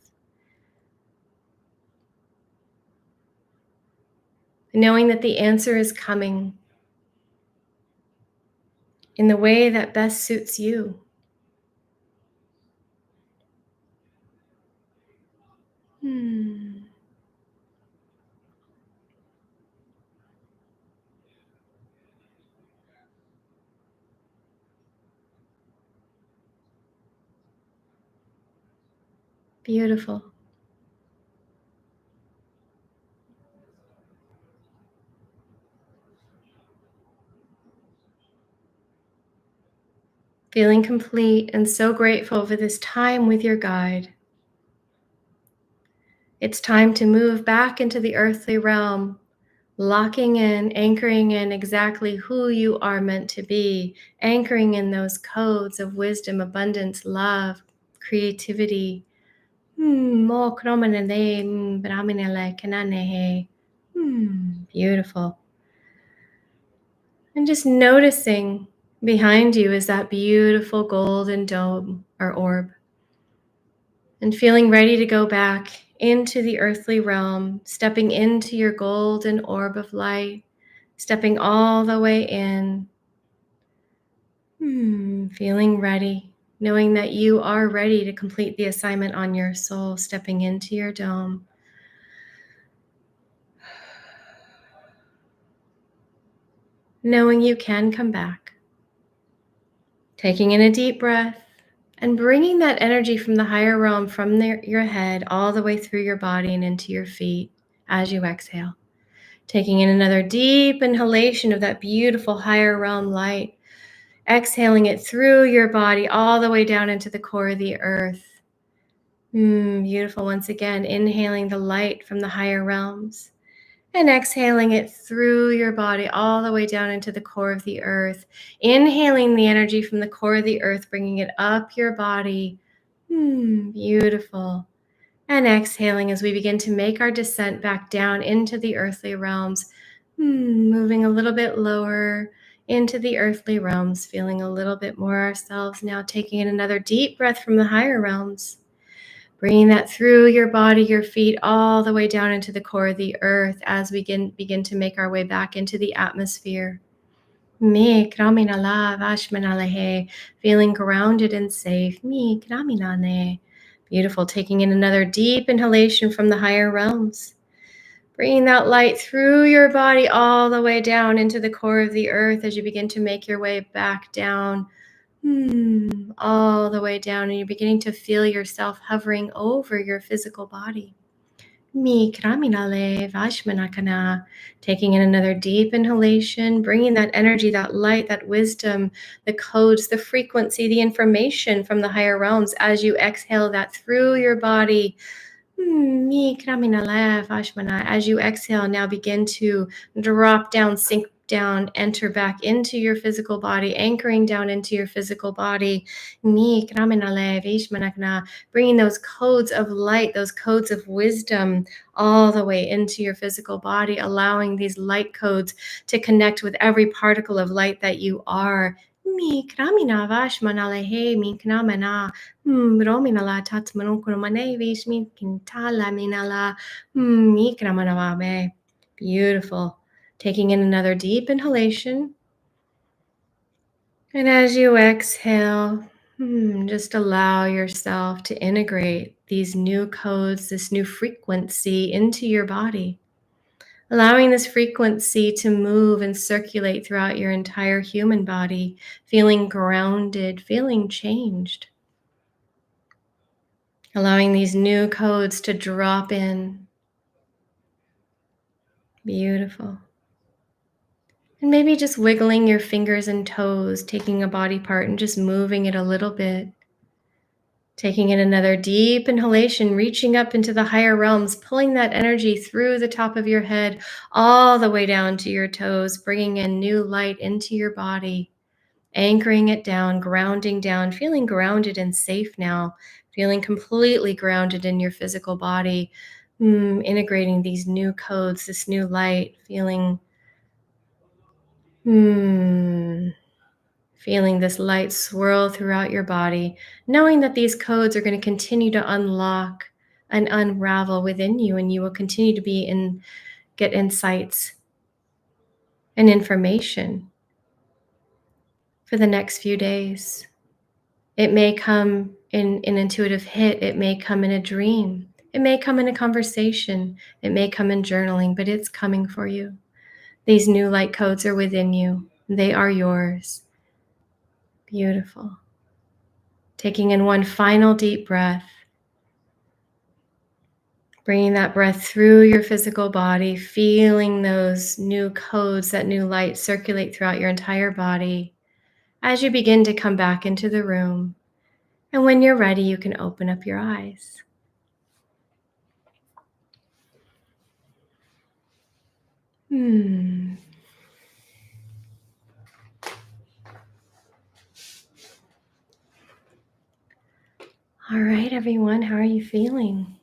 Knowing that the answer is coming in the way that best suits you. Hmm. Beautiful. Feeling complete and so grateful for this time with your guide. It's time to move back into the earthly realm, locking in, anchoring in exactly who you are meant to be, anchoring in those codes of wisdom, abundance, love, creativity. Beautiful. And just noticing behind you is that beautiful golden dome or orb. And feeling ready to go back into the earthly realm, stepping into your golden orb of light, stepping all the way in, feeling ready, knowing that you are ready to complete the assignment on your soul, stepping into your dome. Knowing you can come back, taking in a deep breath, and bringing that energy from the higher realm, from your head, all the way through your body and into your feet as you exhale. Taking in another deep inhalation of that beautiful higher realm light. Exhaling it through your body all the way down into the core of the earth. Beautiful. Once again, inhaling the light from the higher realms and exhaling it through your body all the way down into the core of the earth. Inhaling the energy from the core of the earth, bringing it up your body. Beautiful. And exhaling as we begin to make our descent back down into the earthly realms, moving a little bit lower into the earthly realms, feeling a little bit more ourselves now, taking in another deep breath from the higher realms, bringing that through your body, your feet, all the way down into the core of the earth as we begin to make our way back into the atmosphere. Me kraminala vashmanalehe, feeling grounded and safe. Me kraminane. Beautiful. Taking in another deep inhalation from the higher realms. Bringing that light through your body all the way down into the core of the earth as you begin to make your way back down. All the way down, and you're beginning to feel yourself hovering over your physical body. Mi kraminale vashmanakana. Taking in another deep inhalation, bringing that energy, that light, that wisdom, the codes, the frequency, the information from the higher realms as you exhale that through your body. Mi kraminale vashmana. As you exhale, now begin to drop down, sink down, enter back into your physical body, anchoring down into your physical body. Mi kraminale vashmanakana. Bringing those codes of light, those codes of wisdom all the way into your physical body, allowing these light codes to connect with every particle of light that you are. Mi kramina vashmanalehe mi kramana rominala tatsmanukurmane vishmi kintala minala mi kramanavabe. Beautiful. Taking in another deep inhalation. And as you exhale, just allow yourself to integrate these new codes, this new frequency into your body, allowing this frequency to move and circulate throughout your entire human body, feeling grounded, feeling changed, allowing these new codes to drop in. Beautiful. And maybe just wiggling your fingers and toes, taking a body part and just moving it a little bit. Taking in another deep inhalation, reaching up into the higher realms, pulling that energy through the top of your head, all the way down to your toes, bringing in new light into your body, anchoring it down, grounding down, feeling grounded and safe now, feeling completely grounded in your physical body, integrating these new codes, this new light, feeling this light swirl throughout your body, knowing that these codes are going to continue to unlock and unravel within you, and you will continue to get insights and information for the next few days. It may come in an intuitive hit. It may come in a dream. It may come in a conversation. It may come in journaling, but it's coming for you. These new light codes are within you. They are yours. Beautiful. Taking in one final deep breath. Bringing that breath through your physical body, feeling those new codes, that new light circulate throughout your entire body as you begin to come back into the room. And when you're ready, you can open up your eyes. All right, everyone, how are you feeling?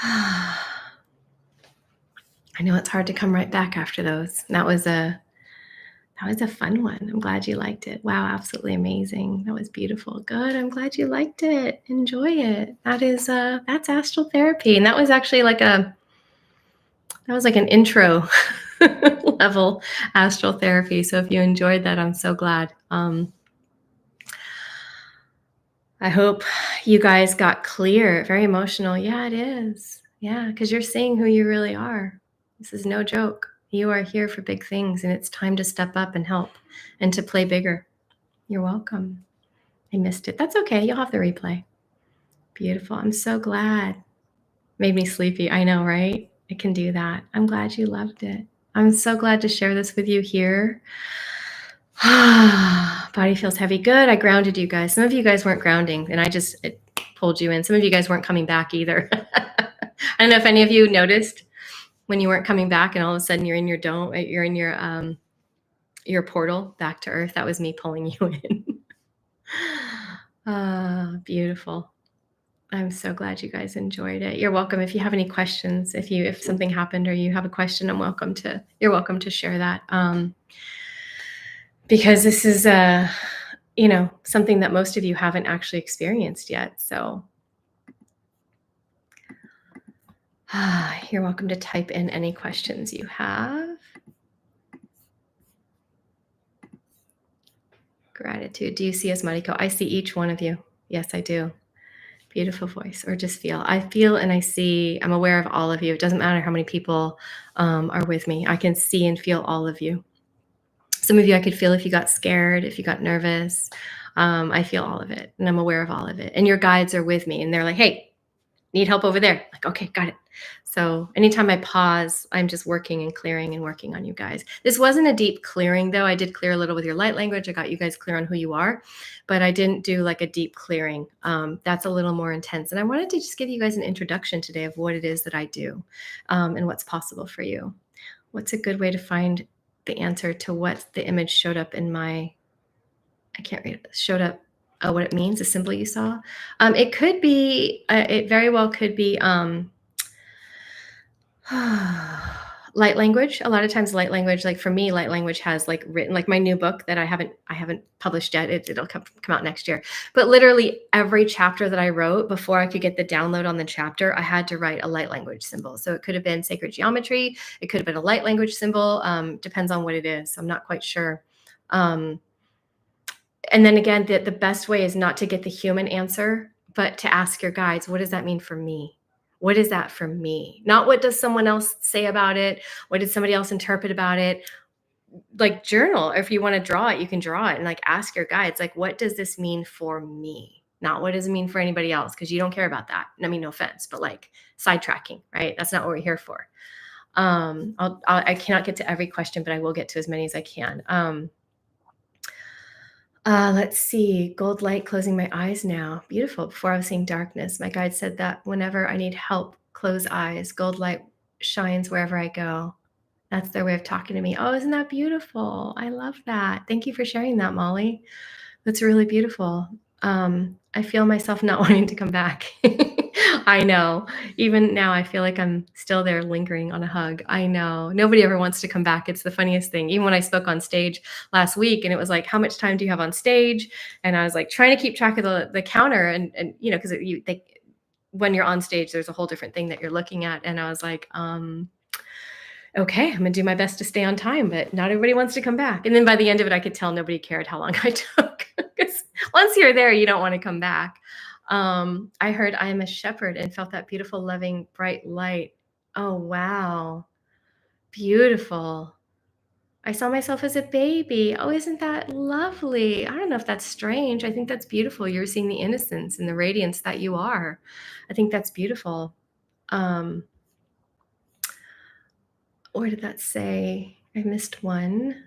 I know it's hard to come right back after those. That was a fun one. I'm glad you liked it. Wow, absolutely amazing. That was beautiful. Good. I'm glad you liked it. Enjoy it. That's Astral Therapy. And that was actually like an intro level Astral Therapy. So if you enjoyed that, I'm so glad. I hope you guys got clear. Very emotional. Yeah, it is. Yeah, because you're seeing who you really are. This is no joke. You are here for big things, and it's time to step up and help and to play bigger. You're welcome. I missed it. That's okay. You'll have the replay. Beautiful. I'm so glad. Made me sleepy. I know, right? It can do that. I'm glad you loved it. I'm so glad to share this with you here. Body feels heavy. Good. I grounded you guys. Some of you guys weren't grounding, and it pulled you in. Some of you guys weren't coming back either. I don't know if any of you noticed when you weren't coming back, and all of a sudden you're in your dome. You're in your portal back to Earth. That was me pulling you in. Beautiful. I'm so glad you guys enjoyed it. You're welcome. If you have any questions, if something happened or you have a question, you're welcome to share that. Because this is something that most of you haven't actually experienced yet. So you're welcome to type in any questions you have. Gratitude. Do you see us, Mariko? I see each one of you. Yes, I do. Beautiful voice. Or just feel. I feel and I see. I'm aware of all of you. It doesn't matter how many people are with me. I can see and feel all of you. Some of you I could feel if you got scared, if you got nervous. I feel all of it, and I'm aware of all of it. And your guides are with me, and they're like, hey, need help over there. Like, okay, got it. So anytime I pause, I'm just working and clearing and working on you guys. This wasn't a deep clearing, though. I did clear a little with your light language. I got you guys clear on who you are, but I didn't do like a deep clearing. That's a little more intense. And I wanted to just give you guys an introduction today of what it is that I do and what's possible for you. What's a good way to find the answer to what the image showed up in my, I can't read it, showed up, what it means, the symbol you saw. It could be, it very well could be light language. A lot of times light language, like for me, light language has like written, like my new book that I haven't published yet. It'll come out next year. But literally every chapter that I wrote before I could get the download on the chapter, I had to write a light language symbol. So it could have been sacred geometry. It could have been a light language symbol. Depends on what it is. I'm not quite sure. And then again, the best way is not to get the human answer, but to ask your guides, what does that mean for me? What is that for me? Not what does someone else say about it? What did somebody else interpret about it? Like journal. If you want to draw it, you can draw it and like ask your guides, like, what does this mean for me? Not what does it mean for anybody else? Because you don't care about that. I mean, no offense, but like sidetracking, right? That's not what we're here for. I cannot get to every question, but I will get to as many as I can. Let's see. Gold light closing my eyes now. Beautiful. Before I was seeing darkness. My guide said that whenever I need help, close eyes. Gold light shines wherever I go. That's their way of talking to me. Oh, isn't that beautiful? I love that. Thank you for sharing that, Molly. That's really beautiful. I feel myself not wanting to come back. I know. Even now, I feel like I'm still there lingering on a hug. I know. Nobody ever wants to come back. It's the funniest thing. Even when I spoke on stage last week and it was like, how much time do you have on stage? And I was like trying to keep track of the counter and you know, because when you're on stage, there's a whole different thing that you're looking at. And I was like, okay, I'm gonna do my best to stay on time, but not everybody wants to come back. And then by the end of it, I could tell nobody cared how long I took. Because once you're there, you don't want to come back. I heard I am a shepherd and felt that beautiful, loving, bright light. Oh, wow. Beautiful. I saw myself as a baby. Oh, isn't that lovely? I don't know if that's strange. I think that's beautiful. You're seeing the innocence and the radiance that you are. I think that's beautiful. Where did that say? I missed one.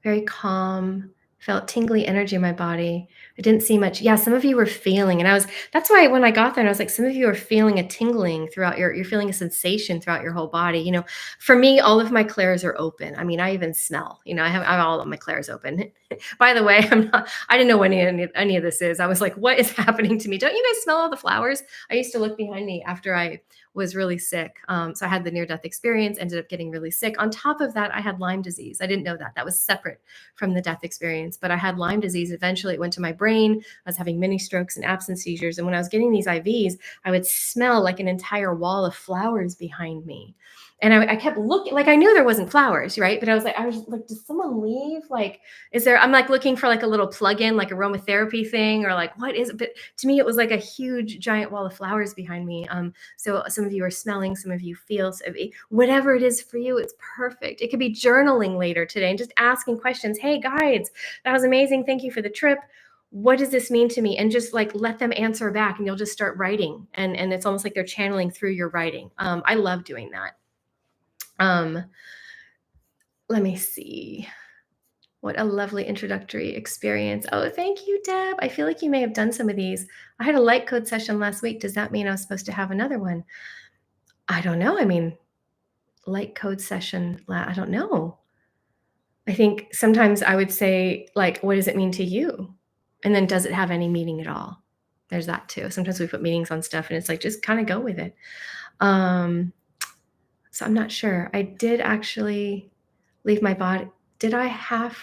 Very calm, felt tingly energy in my body. I didn't see much. Yeah, some of you were feeling, and that's why when I got there, and I was like, some of you are feeling a tingling throughout you're feeling a sensation throughout your whole body. You know, for me, all of my clairs are open. I mean, I even smell, you know, I have all of my clairs open. By the way, I didn't know what any of this is. I was like, what is happening to me? Don't you guys smell all the flowers? I used to look behind me after I was really sick. So I had the near-death experience, ended up getting really sick. On top of that, I had Lyme disease. I didn't know that. That was separate from the death experience, but I had Lyme disease. Eventually it went to my brain. I was having mini strokes and absence seizures. And when I was getting these IVs, I would smell like an entire wall of flowers behind me. And I kept looking, like I knew there wasn't flowers, right? But I was like, did someone leave? Like, I'm like looking for like a little plug-in, like aromatherapy thing, or like, what is it? But to me, it was like a huge giant wall of flowers behind me. So some of you are smelling, some of you feel, so whatever it is for you, it's perfect. It could be journaling later today and just asking questions. Hey, guides, that was amazing. Thank you for the trip. What does this mean to me? And just like let them answer back, and you'll just start writing. And it's almost like they're channeling through your writing. I love doing that. Let me see. What a lovely introductory experience. Oh, thank you, Deb. I feel like you may have done some of these. I had a light code session last week. Does that mean I was supposed to have another one? I don't know. I mean, light code session, I don't know. I think sometimes I would say, like, what does it mean to you? And then does it have any meaning at all? There's that too. Sometimes we put meanings on stuff and it's like, just kind of go with it. So I'm not sure. I did actually leave my body. Did I have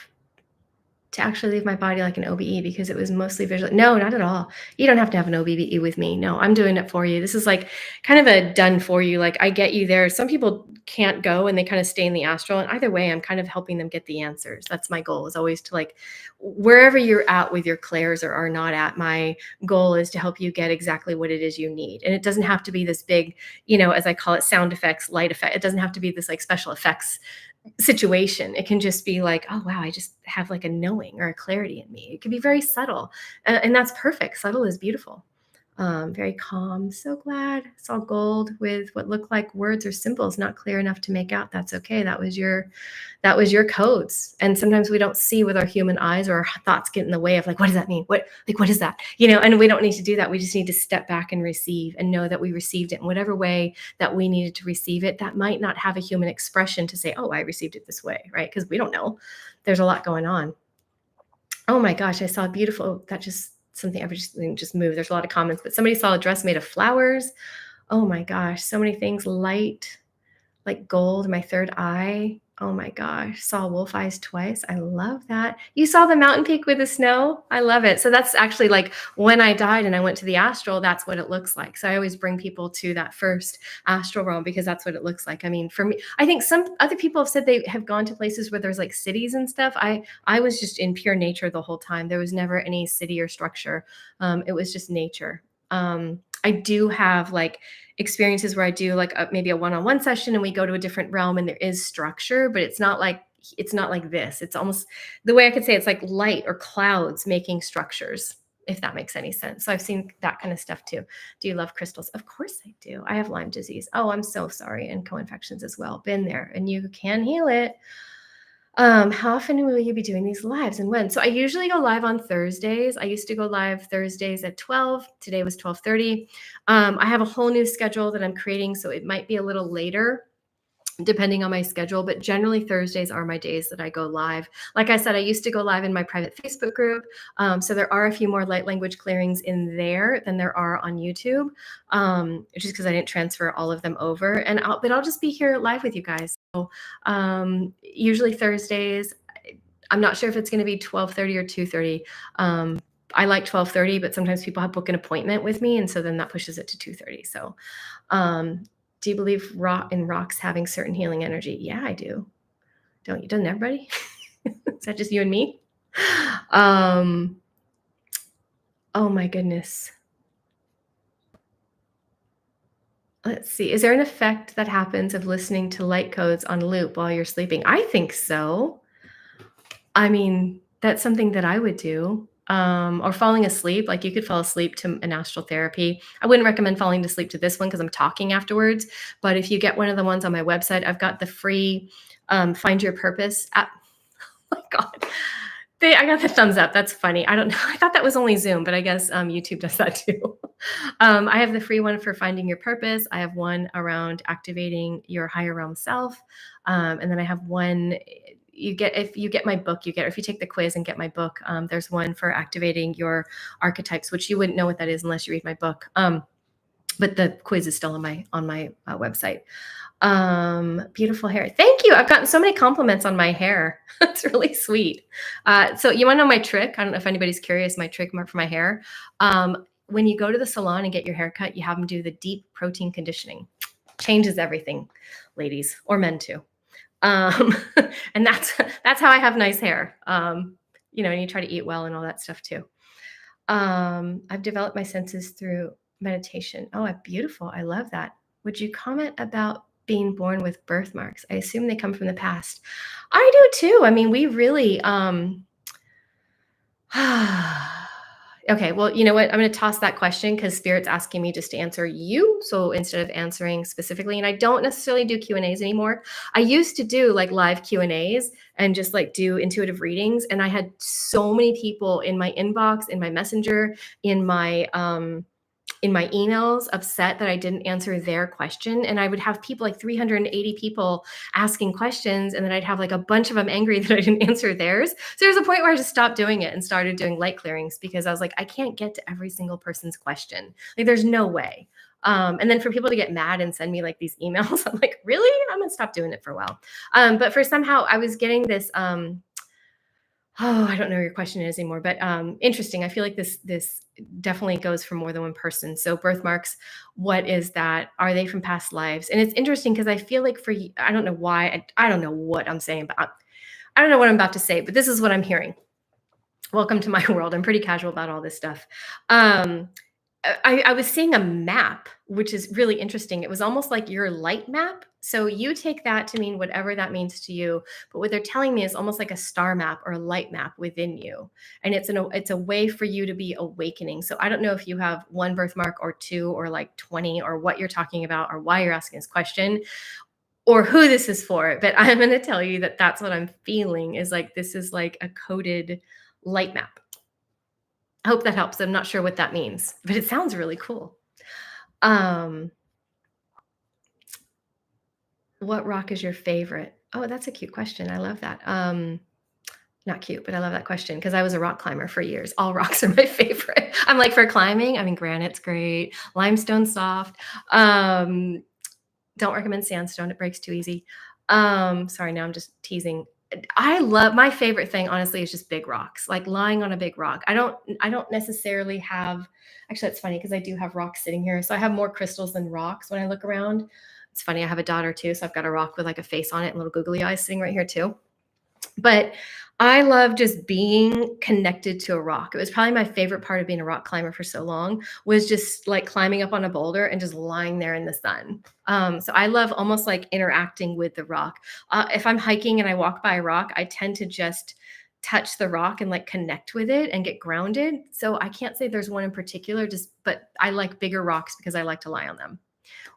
to actually leave my body like an OBE because it was mostly visual? No, not at all. You don't have to have an OBE with me. No, I'm doing it for you. This is like kind of a done for you. Like I get you there. Some people can't go and they kind of stay in the astral. And either way, I'm kind of helping them get the answers. That's my goal, is always to, like, wherever you're at with your clairs or are not at, my goal is to help you get exactly what it is you need. And it doesn't have to be this big, you know, as I call it, sound effects, light effect. It doesn't have to be this like special effects situation. It can just be like, oh wow, I just have like a knowing or a clarity in me. It can be very subtle, and that's perfect. Subtle is beautiful. Very calm. So glad. Saw gold with what looked like words or symbols not clear enough to make out. That's okay. That was your codes. And sometimes we don't see with our human eyes, or our thoughts get in the way of like, what does that mean? What is that? You know, and we don't need to do that. We just need to step back and receive and know that we received it in whatever way that we needed to receive it. That might not have a human expression to say, oh, I received it this way, right? Because we don't know. There's a lot going on. Oh my gosh, I saw a beautiful, that just something everything just moved. There's a lot of comments, but somebody saw a dress made of flowers. Oh my gosh, so many things. Light, like gold, my third eye. Oh my gosh, saw wolf eyes twice. I love that. You saw the mountain peak with the snow. I love it. So that's actually like when I died and I went to the astral, that's what it looks like. So I always bring people to that first astral realm because that's what it looks like. I mean, for me, I think some other people have said they have gone to places where there's like cities and stuff. I was just in pure nature the whole time. There was never any city or structure. It was just nature. I do have like experiences where I do like maybe a one-on-one session and we go to a different realm and there is structure, but it's not like this. It's almost, the way I could say, it's like light or clouds making structures. if that makes any sense. So I've seen that kind of stuff too. Do you love crystals? Of course I do. I have Lyme disease. Oh, I'm so sorry. And co-infections as well. Been there, and you can heal it. How often will you be doing these lives and when? So I usually go live on Thursdays. I used to go live Thursdays at 12. Today was 12:30. I have a whole new schedule that I'm creating, so it might be a little later depending on my schedule, but generally Thursdays are my days that I go live. Like I said, I used to go live in my private Facebook group. So there are a few more light language clearings in there than there are on YouTube, just because I didn't transfer all of them over. But I'll just be here live with you guys. So usually Thursdays. I'm not sure if it's going to be 12:30 or 2:30. I like 12:30, but sometimes people have book an appointment with me, and so then that pushes it to 2:30. So do you believe in rocks having certain healing energy? Yeah, I do. Don't you? Doesn't everybody? Is that just you and me? Oh my goodness. Let's see. Is there an effect that happens of listening to light codes on loop while you're sleeping? I think so. I mean, that's something that I would do. Or falling asleep. Like you could fall asleep to an astral therapy. I wouldn't recommend falling to sleep to this one because I'm talking afterwards. But if you get one of the ones on my website, I've got the free Find Your Purpose app. Oh my God. I got the thumbs up. That's funny. I don't know. I thought that was only Zoom, but I guess YouTube does that too. I have the free one for finding your purpose. I have one around activating your higher realm self. And then I have one if you get my book, if you take the quiz and get my book, there's one for activating your archetypes, which you wouldn't know what that is unless you read my book. But the quiz is still on my website. Beautiful hair. Thank you. I've gotten so many compliments on my hair. It's really sweet. So you want to know my trick? I don't know if anybody's curious, my trick for my hair. When you go to the salon and get your hair cut, you have them do the deep protein conditioning. Changes everything, ladies or men too. And that's how I have nice hair. And you try to eat well and all that stuff too. I've developed my senses through meditation. Oh, beautiful. I love that. Would you comment about being born with birthmarks? I assume they come from the past. I do too. I mean, we really, okay, well, you know what? I'm going to toss that question because Spirit's asking me just to answer you. So instead of answering specifically, and I don't necessarily do Q&As anymore. I used to do like live Q&As and just like do intuitive readings. And I had so many people in my inbox, in my messenger, in my emails upset that I didn't answer their question. And I would have people, like 380 people asking questions. And then I'd have like a bunch of them angry that I didn't answer theirs. So there's a point where I just stopped doing it and started doing light clearings because I was like, I can't get to every single person's question. Like there's no way. And then for people to get mad and send me like these emails, I'm like, really? I'm going to stop doing it for a while. But for somehow I was getting this, I don't know what your question is anymore, but interesting. I feel like this definitely goes for more than one person. So birthmarks, what is that? Are they from past lives? And it's interesting because I feel like I don't know why, I don't know what I'm saying, but I don't know what I'm about to say, but this is what I'm hearing. Welcome to my world. I'm pretty casual about all this stuff. I was seeing a map, which is really interesting. It was almost like your light map. So you take that to mean whatever that means to you. But what they're telling me is almost like a star map or a light map within you. And it's a way for you to be awakening. So I don't know if you have one birthmark or two or like 20 or what you're talking about or why you're asking this question or who this is for. But I'm going to tell you that that's what I'm feeling is like this is like a coded light map. I hope that helps. I'm not sure what that means, but it sounds really cool. What rock is your favorite? Oh, that's a cute question. I love that. Not cute, but I love that question because I was a rock climber for years. All rocks are my favorite. I'm like for climbing, I mean, granite's great. Limestone's soft. Don't recommend sandstone. It breaks too easy. Sorry, now I'm just teasing. I love my favorite thing, honestly, is just big rocks, like lying on a big rock. I don't necessarily have, actually, that's funny because I do have rocks sitting here. So I have more crystals than rocks when I look around. It's funny. I have a daughter too. So I've got a rock with like a face on it and little googly eyes sitting right here too. But I love just being connected to a rock. It was probably my favorite part of being a rock climber for so long was just like climbing up on a boulder and just lying there in the sun. So I love almost like interacting with the rock. If I'm hiking and I walk by a rock, I tend to just touch the rock and like connect with it and get grounded. So I can't say there's one in particular, but I like bigger rocks because I like to lie on them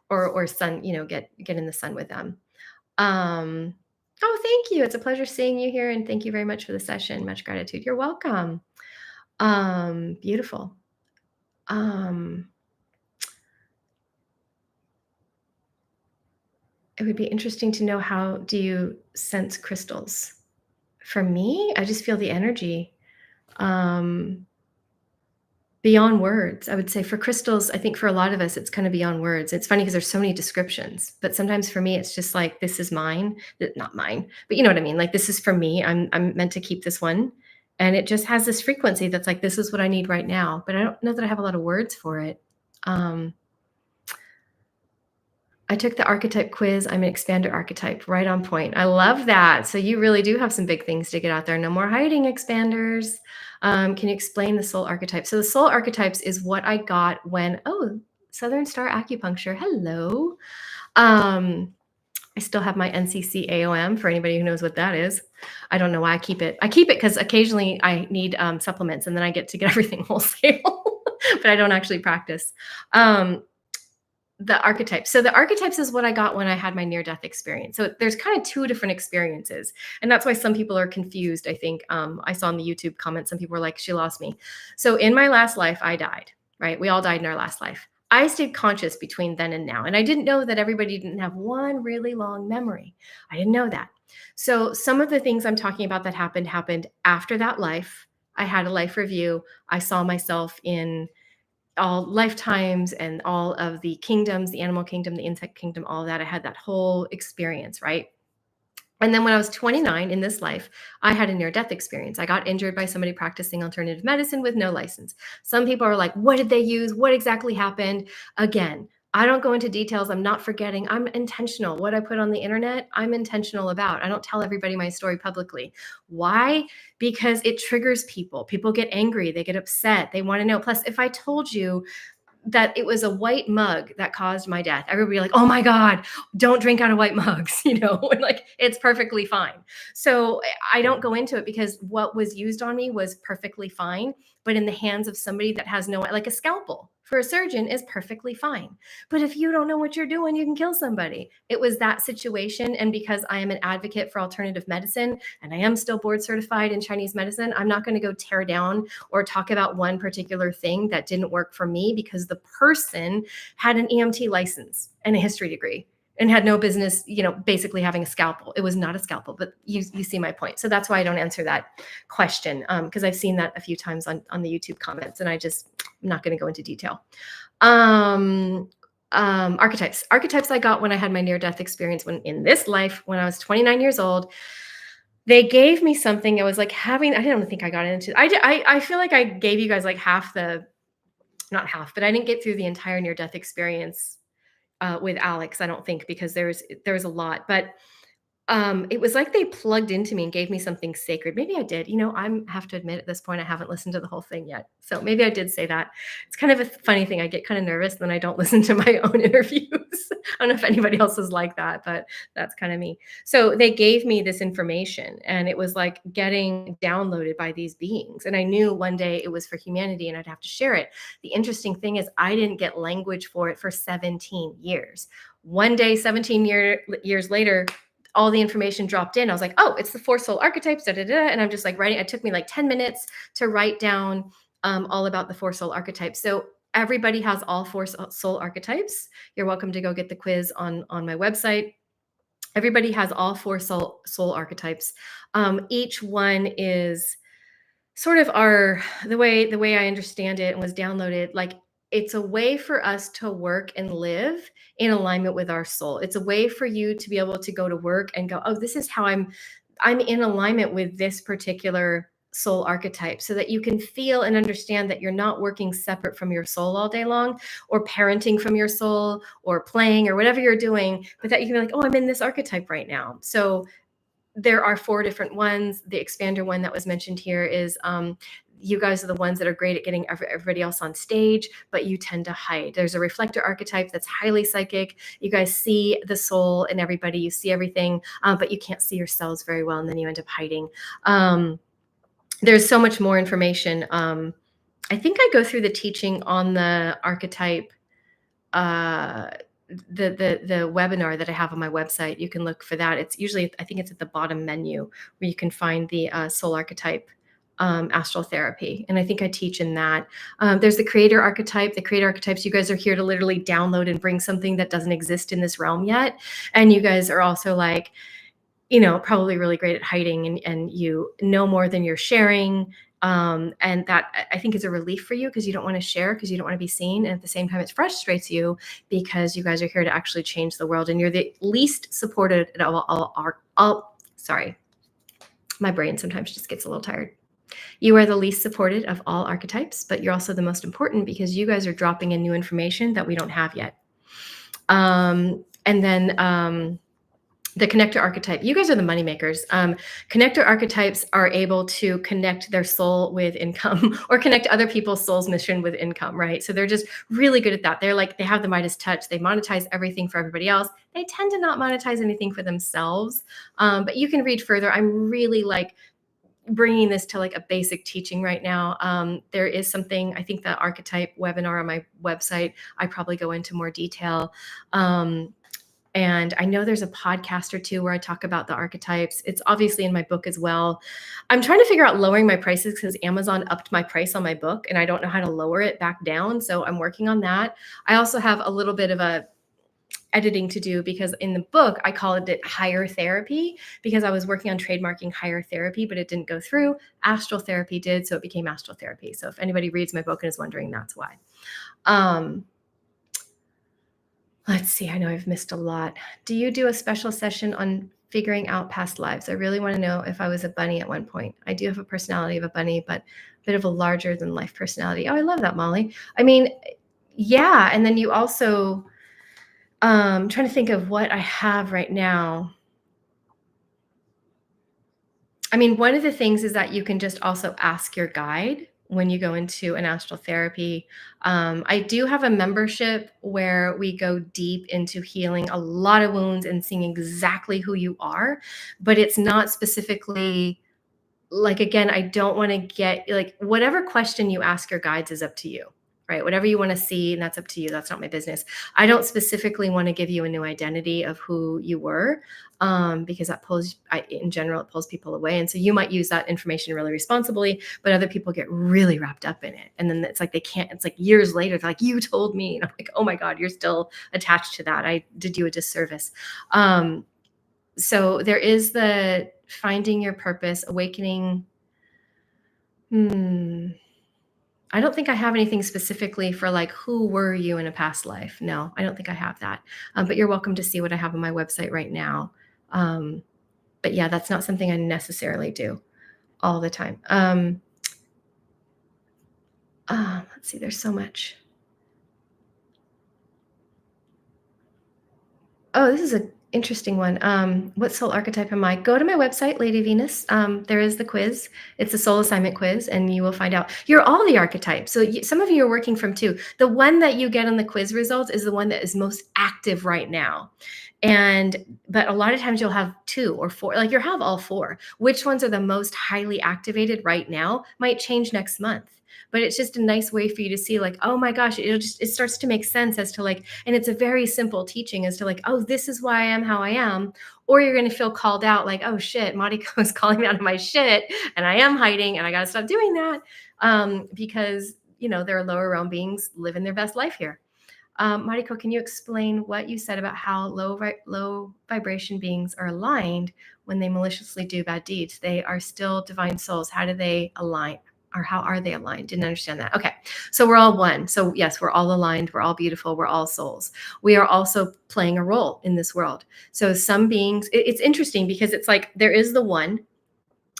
or sun, get in the sun with them. Um, oh, thank you. It's a pleasure seeing you here, and thank you very much for the session. Much gratitude. You're welcome. Beautiful. Um, it would be interesting to know, how do you sense crystals? For me, I just feel the energy. Um, Beyond words, I would say for crystals, I think for a lot of us, it's kind of beyond words. It's funny because there's so many descriptions, but sometimes for me, it's just like, this is mine, not mine, but you know what I mean? Like, this is for me. I'm meant to keep this one. And it just has this frequency that's like, this is what I need right now. But I don't know that I have a lot of words for it. Um, I took the archetype quiz. I'm an expander archetype, right on point. I love that. So you really do have some big things to get out there. No more hiding, expanders. Can you explain the soul archetype? So the soul archetypes is what I got when, Southern Star Acupuncture. Hello. I still have my NCC AOM for anybody who knows what that is. I don't know why I keep it. I keep it because occasionally I need supplements and then I get to get everything wholesale, but I don't actually practice. The archetypes. So the archetypes is what I got when I had my near-death experience. So there's kind of two different experiences. And that's why some people are confused. I think I saw in the YouTube comments, some people were like, she lost me. So in my last life, I died, right? We all died in our last life. I stayed conscious between then and now. And I didn't know that everybody didn't have one really long memory. I didn't know that. So some of the things I'm talking about that happened after that life. I had a life review. I saw myself in all lifetimes and all of the kingdoms, the animal kingdom, the insect kingdom, all of that. I had that whole experience, right? And then when I was 29 in this life, I had a near-death experience. I got injured by somebody practicing alternative medicine with no license. Some people are like, what did they use? What exactly happened? Again, I don't go into details. I'm not forgetting. I'm intentional. What I put on the internet, I'm intentional about. I don't tell everybody my story publicly. Why? Because it triggers people. People get angry. They get upset. They want to know. Plus, if I told you that it was a white mug that caused my death, everybody like, oh my God, don't drink out of white mugs, and like, it's perfectly fine. So I don't go into it because what was used on me was perfectly fine, but in the hands of somebody that has no, like a scalpel for a surgeon is perfectly fine. But if you don't know what you're doing, you can kill somebody. It was that situation. And because I am an advocate for alternative medicine and I am still board certified in Chinese medicine, I'm not going to go tear down or talk about one particular thing that didn't work for me because the person had an EMT license and a history degree and had no business, basically having a scalpel. It was not a scalpel, but you see my point. So that's why I don't answer that question, because I've seen that a few times on the YouTube comments, and I'm not going to go into detail. Archetypes. Archetypes I got when I had my near-death experience in this life, when I was 29 years old. They gave me something. I was like I don't think I got into. I feel like I gave you guys like not half, but I didn't get through the entire near-death experience with Alex, I don't think, because there's a lot, but it was like they plugged into me and gave me something sacred. Maybe I did. I have to admit at this point, I haven't listened to the whole thing yet. So maybe I did say that. It's kind of a funny thing. I get kind of nervous when I don't listen to my own interviews. I don't know if anybody else is like that, but that's kind of me. So they gave me this information and it was like getting downloaded by these beings. And I knew one day it was for humanity and I'd have to share it. The interesting thing is I didn't get language for it for 17 years. One day, 17 years later, all the information dropped in. I was like, oh, it's the 4 soul archetypes, da, da, da. And I'm just like writing. It took me like 10 minutes to write down all about the 4 soul archetypes. So everybody has all 4 soul archetypes. You're welcome to go get the quiz on my website. Everybody has all 4 soul archetypes. Each one is sort of the way I understand it and was downloaded, like it's a way for us to work and live in alignment with our soul. It's a way for you to be able to go to work and go, oh, this is how I'm in alignment with this particular soul archetype, so that you can feel and understand that you're not working separate from your soul all day long, or parenting from your soul, or playing, or whatever you're doing, but that you can be like, oh, I'm in this archetype right now. So there are 4 different ones. The expander one that was mentioned here is you guys are the ones that are great at getting everybody else on stage, but you tend to hide. There's a reflector archetype that's highly psychic. You guys see the soul in everybody. You see everything, but you can't see yourselves very well, and then you end up hiding. there's so much more information. I think I go through the teaching on the archetype, uh, the webinar that I have on my website. You can look for that. It's usually, I think it's at the bottom menu where you can find the soul archetype, astral therapy. And I think I teach in that. There's the creator archetype. The creator archetypes, you guys are here to literally download and bring something that doesn't exist in this realm yet. And you guys are also like, probably really great at hiding, and you know more than you're sharing. And that, I think, is a relief for you, because you don't want to share, because you don't want to be seen. And at the same time, it frustrates you because you guys are here to actually change the world. And you're the least supported of sorry, my brain sometimes just gets a little tired. You are the least supported of all archetypes, but you're also the most important, because you guys are dropping in new information that we don't have yet. And then the connector archetype, you guys are the money makers. Connector archetypes are able to connect their soul with income, or connect other people's soul's mission with income, right? So they're just really good at that. They're like, they have the Midas touch. They monetize everything for everybody else. They tend to not monetize anything for themselves. But you can read further. I'm really like bringing this to like a basic teaching right now. There is something, I think, the archetype webinar on my website, I probably go into more detail. And I know there's a podcast or two where I talk about the archetypes. It's obviously in my book as well. I'm trying to figure out lowering my prices, because Amazon upped my price on my book and I don't know how to lower it back down. So I'm working on that. I also have a little bit of a editing to do, because in the book I called it higher therapy, because I was working on trademarking higher therapy, but it didn't go through. Astral therapy did, so it became Astral Therapy. So if anybody reads my book and is wondering, that's why. Let's see, I know I've missed a lot. Do you do a special session on figuring out past lives? I really want to know if I was a bunny at one point. I do have a personality of a bunny, but a bit of a larger than life personality. Oh, I love that, Molly. I mean, yeah. And then you also, trying to think of what I have right now. I mean, one of the things is that you can just also ask your guide when you go into an astral therapy. I do have a membership where we go deep into healing a lot of wounds and seeing exactly who you are, but it's not specifically like, again, I don't want to get like, whatever question you ask your guides is up to you, right? Whatever you want to see, and that's up to you. That's not my business. I don't specifically want to give you a new identity of who you were, because that in general, it pulls people away. And so you might use that information really responsibly, but other people get really wrapped up in it. And then it's like, it's like years later, they're like, you told me. And I'm like, oh my God, you're still attached to that. I did you a disservice. So there is the finding your purpose, awakening. I don't think I have anything specifically for like, who were you in a past life? No, I don't think I have that. But you're welcome to see what I have on my website right now. But yeah, that's not something I necessarily do all the time. Let's see, there's so much. Oh, this is an interesting one. What soul archetype am I? Go to my website, Lady Venus. There is the quiz. It's a soul assignment quiz, and you will find out. You're all the archetypes. So some of you are working from two. The one that you get on the quiz results is the one that is most active right now. But a lot of times you'll have two or four, like you'll have all four. Which ones are the most highly activated right now might change next month. But it's just a nice way for you to see like, oh my gosh, it starts to make sense as to like, and it's a very simple teaching as to like, oh, this is why I am how I am. Or you're going to feel called out like, oh shit, Mariko is calling me out of my shit and I am hiding and I got to stop doing that. Because, there are lower realm beings living their best life here. Mariko, can you explain what you said about how low vibration beings are aligned when they maliciously do bad deeds? They are still divine souls. How do they align? Or how are they aligned? Didn't understand that. Okay. So we're all one. So yes, we're all aligned. We're all beautiful. We're all souls. We are also playing a role in this world. So some beings, it's interesting because it's like, there is the one.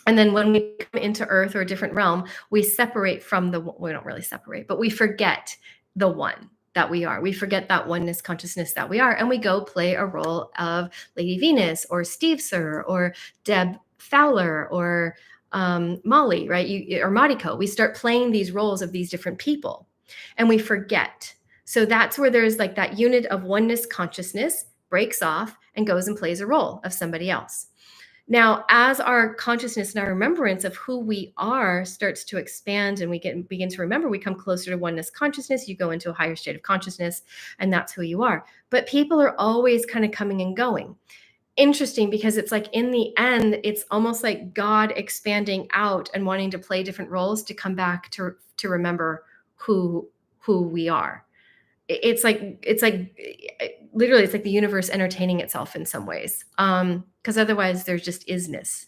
And then when we come into Earth or a different realm, we separate from we don't really separate, but we forget the one that we are. We forget that oneness consciousness that we are. And we go play a role of Lady Venus or Steve Sir or Deb Fowler or Molly, right? Or Mariko. We start playing these roles of these different people and we forget. So that's where there's like that unit of oneness consciousness breaks off and goes and plays a role of somebody else. Now, as our consciousness and our remembrance of who we are starts to expand and we begin to remember, we come closer to oneness consciousness, you go into a higher state of consciousness, and that's who you are. But people are always kind of coming and going. Interesting, because it's like in the end, it's almost like God expanding out and wanting to play different roles to come back to remember who we are. It's like literally it's like the universe entertaining itself in some ways. Because otherwise there's just isness.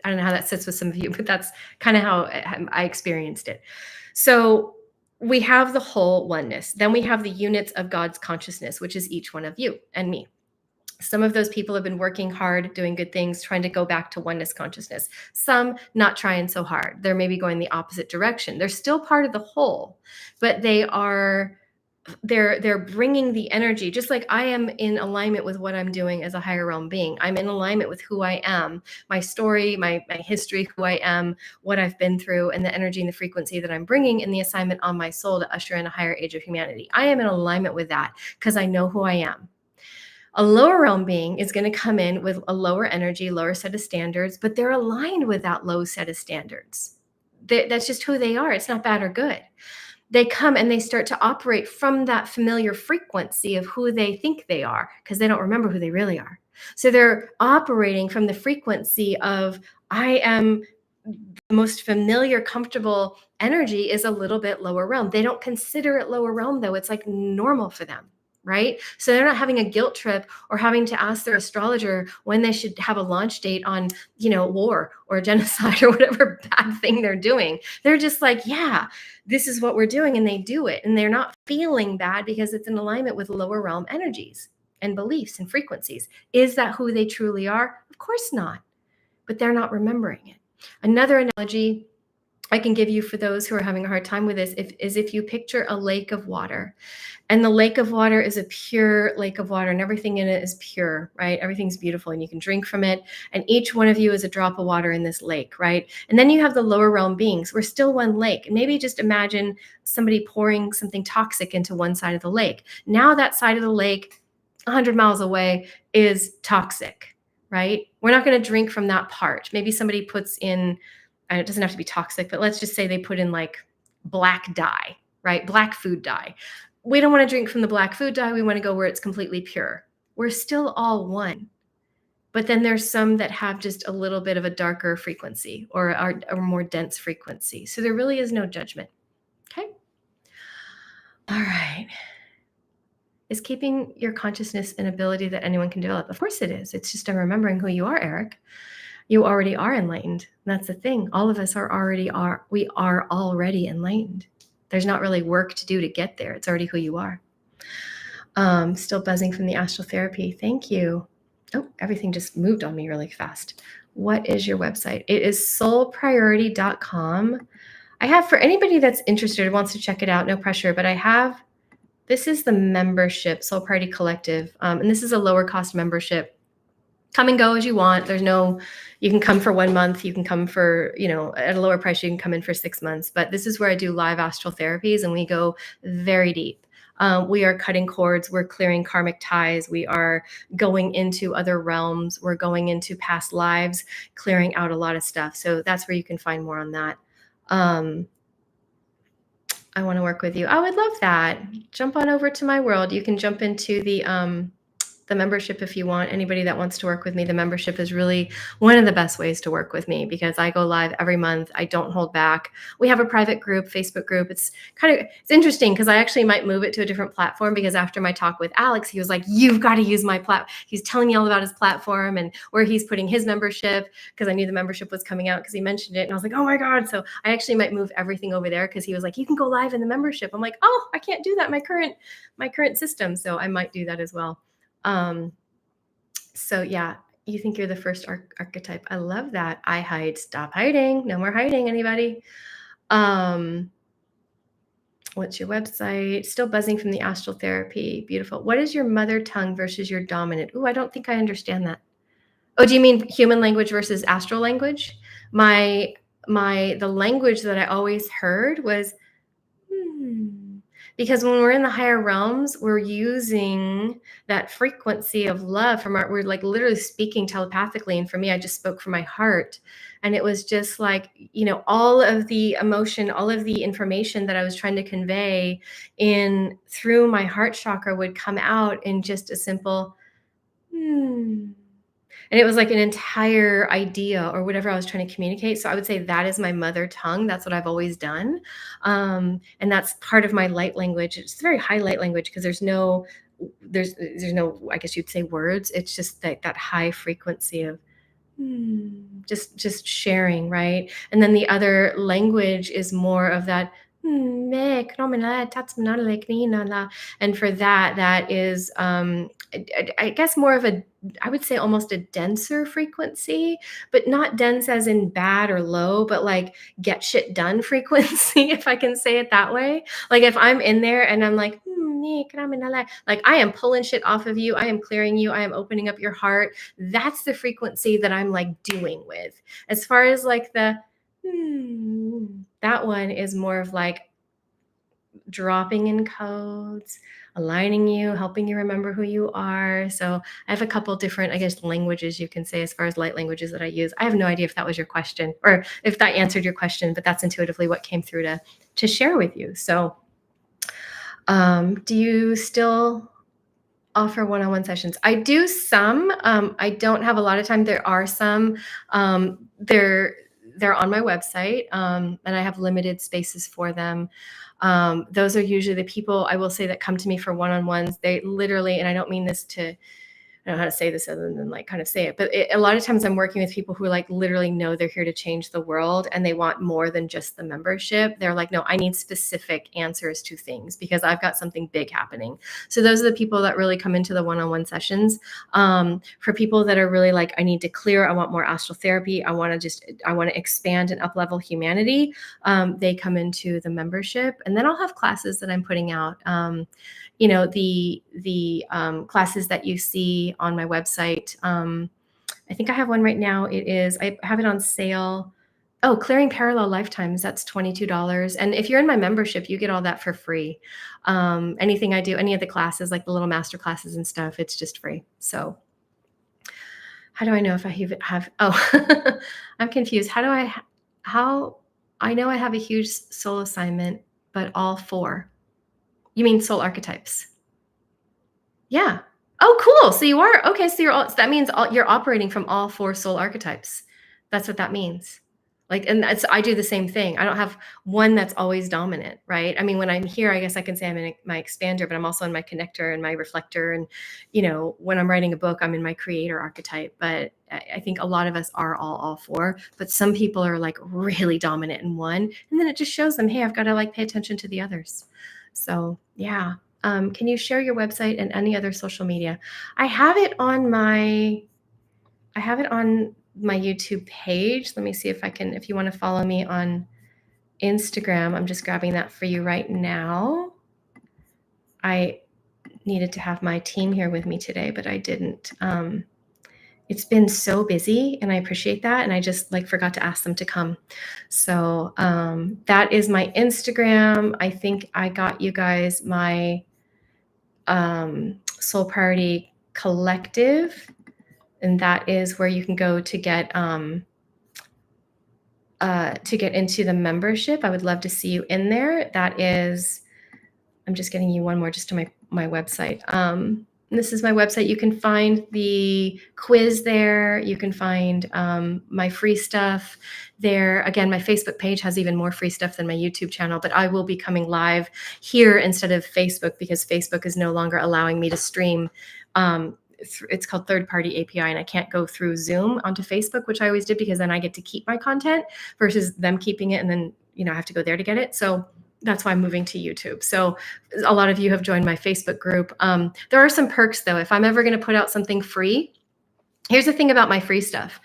I don't know how that sits with some of you, but that's kind of how I experienced it. So we have the whole oneness. Then we have the units of God's consciousness, which is each one of you and me. Some of those people have been working hard, doing good things, trying to go back to oneness consciousness. Some not trying so hard. They're maybe going the opposite direction. They're still part of the whole, but they're bringing the energy, just like I am in alignment with what I'm doing as a higher realm being. I'm in alignment with who I am, my story, my history, who I am, what I've been through, and the energy and the frequency that I'm bringing in the assignment on my soul to usher in a higher age of humanity. I am in alignment with that because I know who I am. A lower realm being is going to come in with a lower energy, lower set of standards, but they're aligned with that low set of standards. That's just who they are. It's not bad or good. They come and they start to operate from that familiar frequency of who they think they are because they don't remember who they really are. So they're operating from the frequency of, I am the most familiar, comfortable energy is a little bit lower realm. They don't consider it lower realm though. It's like normal for them. Right? So they're not having a guilt trip or having to ask their astrologer when they should have a launch date on, war or genocide or whatever bad thing they're doing. They're just like, yeah, this is what we're doing. And they do it. And they're not feeling bad because it's in alignment with lower realm energies and beliefs and frequencies. Is that who they truly are? Of course not. But they're not remembering it. Another analogy I can give you for those who are having a hard time with this is if you picture a lake of water, and the lake of water is a pure lake of water and everything in it is pure, right? Everything's beautiful and you can drink from it. And each one of you is a drop of water in this lake, right? And then you have the lower realm beings. We're still one lake. And maybe just imagine somebody pouring something toxic into one side of the lake. Now that side of the lake, 100 miles away, is toxic, right? We're not going to drink from that part. Maybe somebody puts in, and it doesn't have to be toxic, but let's just say they put in like black dye, right? Black food dye. We don't want to drink from the black food dye. We want to go where it's completely pure. We're still all one. But then there's some that have just a little bit of a darker frequency or a more dense frequency. So there really is no judgment. Okay. All right. Is keeping your consciousness an ability that anyone can develop? Of course it is. It's just remembering who you are, Eric. You already are enlightened. That's the thing. All of us we are already enlightened. There's not really work to do to get there. It's already who you are. Still buzzing from the Astral Therapy. Thank you. Oh, everything just moved on me really fast. What is your website? It is soulpriority.com. I have, for anybody that's interested, wants to check it out, no pressure, but this is the membership, Soul Priority Collective. And this is a lower cost membership. Come and go as you want. You can come for 1 month. You can come for, at a lower price, you can come in for 6 months. But this is where I do live astral therapies and we go very deep. We are cutting cords. We're clearing karmic ties. We are going into other realms. We're going into past lives, clearing out a lot of stuff. So that's where you can find more on that. I want to work with you. I would love that. Jump on over to my world. You can jump into the membership if you want. Anybody that wants to work with me, the membership is really one of the best ways to work with me because I go live every month. I don't hold back. We have a private group, Facebook group. It's interesting because I actually might move it to a different platform because after my talk with Alex, he was like, you've got to use my platform. He's telling me all about his platform and where he's putting his membership because I knew the membership was coming out because he mentioned it. And I was like, oh my God. So I actually might move everything over there because he was like, you can go live in the membership. I'm like, oh, I can't do that. My current system. So I might do that as well. So yeah, you think you're the first archetype. I love that. I hide. Stop hiding. No more hiding, anybody. What's your website? Still buzzing from the Astral Therapy. Beautiful. What is your mother tongue versus your dominant? Ooh, I don't think I understand that. Oh, do you mean human language versus astral language? The language that I always heard was, Because when we're in the higher realms, we're using that frequency of love we're like literally speaking telepathically. And for me, I just spoke from my heart. And it was just like, all of the emotion, all of the information that I was trying to convey in through my heart chakra would come out in just a simple, hmm. And it was like an entire idea or whatever I was trying to communicate. So I would say that is my mother tongue. That's what I've always done. And that's part of my light language. It's very high light language because there's no, I guess you'd say, words. It's just that high frequency of just sharing, right? And then the other language is more of that. And for that is I guess more of I would say almost a denser frequency, but not dense as in bad or low, but like get shit done frequency, if I can say it that way. Like if I'm in there and I'm like, like I am pulling shit off of you, I am clearing you, I am opening up your heart. That's the frequency that I'm like doing with. As far as like that one is more of like dropping in codes, aligning you, helping you remember who you are. So I have a couple different, I guess, languages you can say as far as light languages that I use. I have no idea if that was your question or if that answered your question, but that's intuitively what came through to share with you. So do you still offer one-on-one sessions? I do some. I don't have a lot of time. There are some. They're on my website, and I have limited spaces for them. Those are usually the people, I will say, that come to me for one-on-ones. They literally, and I don't mean this to, I don't know how to say this other than like kind of say it, but a lot of times I'm working with people who like literally know they're here to change the world and they want more than just the membership. They're like, no, I need specific answers to things because I've got something big happening. So those are the people that really come into the one-on-one sessions. For people that are really like, I need to clear, I want more astral therapy, I want to expand and up-level humanity, they come into the membership. And then I'll have classes that I'm putting out. The classes that you see on my website. I think I have one right now. I have it on sale. Oh, Clearing Parallel Lifetimes. That's $22. And if you're in my membership, you get all that for free. Anything I do, any of the classes, like the little master classes and stuff, it's just free. So how do I know if I have, oh, I'm confused. How I know I have a huge soul assignment, but all four. You mean soul archetypes? Yeah. Oh, cool. So you are okay. So so that means you're operating from all four soul archetypes. That's what that means. Like, and I do the same thing. I don't have one that's always dominant, right? I mean, when I'm here, I guess I can say I'm in my expander, but I'm also in my connector and my reflector. And, when I'm writing a book, I'm in my creator archetype. But I think a lot of us are all four, but some people are like really dominant in one. And then it just shows them, hey, I've got to like pay attention to the others. So yeah. Can you share your website and any other social media? I have it on my YouTube page. Let me see if you want to follow me on Instagram. I'm just grabbing that for you right now. I needed to have my team here with me today, but I didn't. It's been so busy and I appreciate that. And I just like forgot to ask them to come. So that is my Instagram. I think I got you guys my Soul Priority Collective, and that is where you can go to get into the membership. I would love to see you in there. That is, I'm just getting you one more just to my website. This is my website. You can find the quiz there. You can find my free stuff there. Again, my Facebook page has even more free stuff than my YouTube channel, but I will be coming live here instead of Facebook because Facebook is no longer allowing me to stream. It's called third-party API, and I can't go through Zoom onto Facebook, which I always did because then I get to keep my content versus them keeping it, and then I have to go there to get it. So that's why I'm moving to YouTube. So a lot of you have joined my Facebook group. There are some perks though. If I'm ever going to put out something free, here's the thing about my free stuff.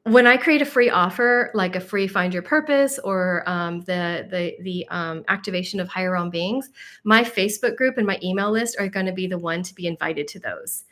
When I create a free offer, like a free Find Your Purpose or the activation of higher realm beings, my Facebook group and my email list are going to be the one to be invited to those.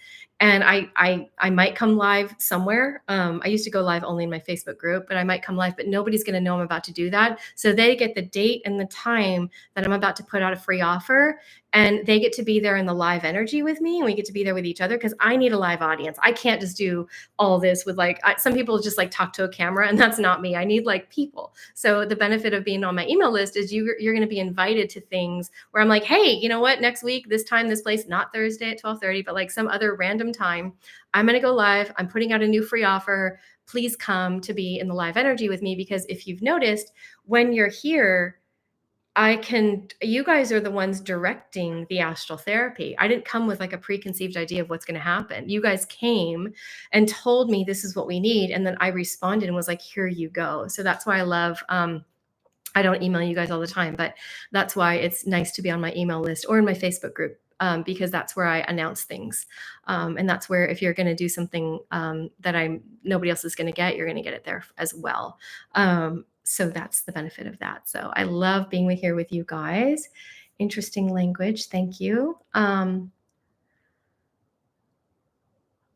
And I might come live somewhere. I used to go live only in my Facebook group, but I might come live, but nobody's going to know I'm about to do that. So they get the date and the time that I'm about to put out a free offer, and they get to be there in the live energy with me, and we get to be there with each other, because I need a live audience. I can't just do all this with some people just like talk to a camera, and that's not me. I need like people. So the benefit of being on my email list is you're going to be invited to things where I'm like, hey, you know what? Next week, this time, this place, not Thursday at 12:30, but like some other random time, I'm going to go live. I'm putting out a new free offer. Please come to be in the live energy with me, because if you've noticed, when you're here, you guys are the ones directing the astral therapy. I didn't come with like a preconceived idea of what's going to happen. You guys came and told me this is what we need. And then I responded and was like, here you go. So that's why I love, I don't email you guys all the time, but that's why it's nice to be on my email list or in my Facebook group, because that's where I announce things. And that's where, if you're going to do something that nobody else is going to get, you're going to get it there as well. So that's the benefit of that. So I love being here with you guys. Interesting language. Thank you.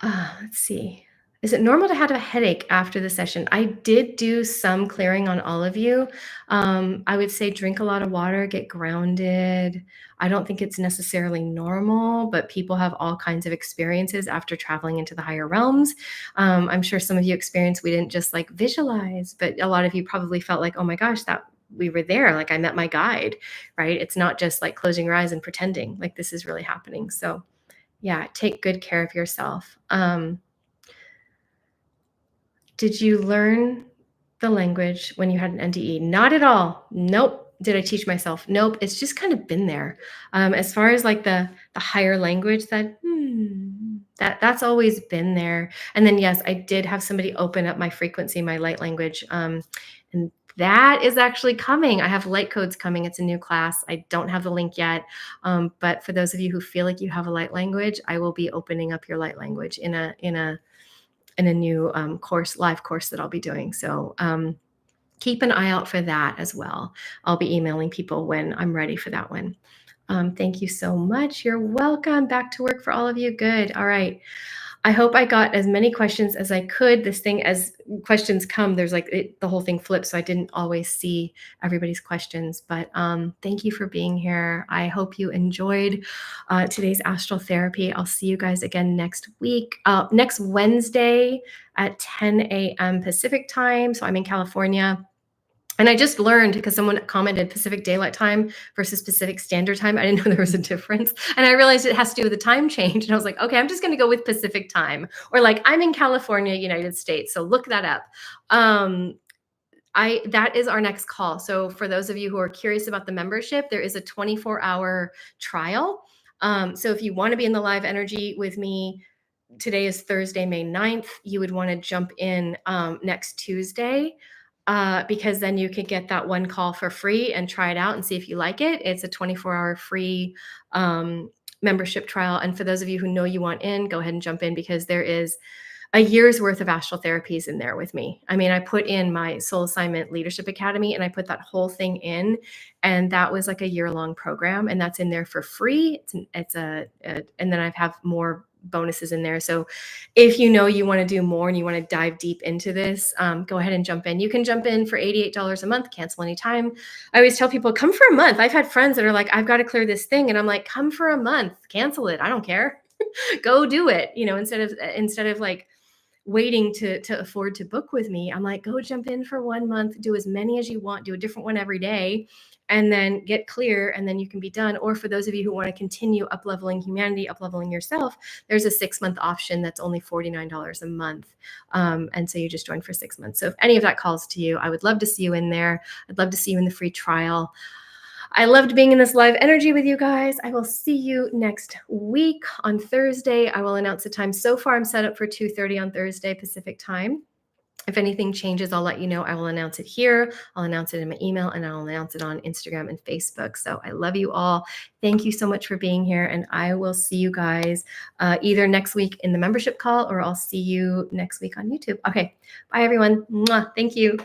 Let's see. Is it normal to have a headache after the session? I did do some clearing on all of you. I would say drink a lot of water, get grounded. I don't think it's necessarily normal, but people have all kinds of experiences after traveling into the higher realms. I'm sure some of you experienced, we didn't just like visualize, but a lot of you probably felt like, oh my gosh, that we were there. Like I met my guide, right? It's not just like closing your eyes and pretending like this is really happening. So yeah, take good care of yourself. Did you learn the language when you had an NDE? Not at all. Nope. Did I teach myself? Nope. It's just kind of been there. As far as like the higher language, that's always been there. And then yes, I did have somebody open up my frequency, my light language, and that is actually coming. I have light codes coming. It's a new class. I don't have the link yet. But for those of you who feel like you have a light language, I will be opening up your light language in a new live course that I'll be doing. So keep an eye out for that as well. I'll be emailing people when I'm ready for that one. Thank you so much. You're welcome. Back to work for all of you. Good. All right. I hope I got as many questions as I could. This thing, as questions come, there's the whole thing flips, so I didn't always see everybody's questions. But thank you for being here. I hope you enjoyed today's astral therapy. I'll see you guys again next week, next Wednesday at 10 a.m. Pacific time. So I'm in California. And I just learned, because someone commented Pacific Daylight Time versus Pacific Standard Time. I didn't know there was a difference. And I realized it has to do with the time change. And I was like, okay, I'm just going to go with Pacific Time. Or like, I'm in California, United States. So look that up. That is our next call. So for those of you who are curious about the membership, there is a 24-hour trial. So if you want to be in the live energy with me, today is Thursday, May 9th. You would want to jump in next Tuesday. Because then you could get that one call for free and try it out and see if you like it. It's a 24-hour free membership trial. And for those of you who know you want in, go ahead and jump in, because there is a year's worth of astral therapies in there with me. I mean, I put in my Soul Assignment Leadership Academy, and I put that whole thing in, and that was like a year-long program, and that's in there for free. And then I have more bonuses in there. So if you know you want to do more and you want to dive deep into this, go ahead and jump in. You can jump in for $88 a month, cancel anytime. I always tell people, come for a month. I've had friends that are like, I've got to clear this thing. And I'm like, come for a month, cancel it. I don't care. Go do it. Instead of like waiting to afford to book with me, I'm like, go jump in for 1 month, do as many as you want, do a different one every day, and then get clear, and then you can be done. Or for those of you who want to continue up-leveling humanity, up-leveling yourself, there's a 6-month option that's only $49 a month. And so you just join for 6 months. So if any of that calls to you, I would love to see you in there. I'd love to see you in the free trial. I loved being in this live energy with you guys. I will see you next week on Thursday. I will announce the time. So far, I'm set up for 2:30 on Thursday Pacific time. If anything changes, I'll let you know. I will announce it here. I'll announce it in my email, and I'll announce it on Instagram and Facebook. So I love you all. Thank you so much for being here. And I will see you guys either next week in the membership call, or I'll see you next week on YouTube. Okay. Bye, everyone. Mwah. Thank you.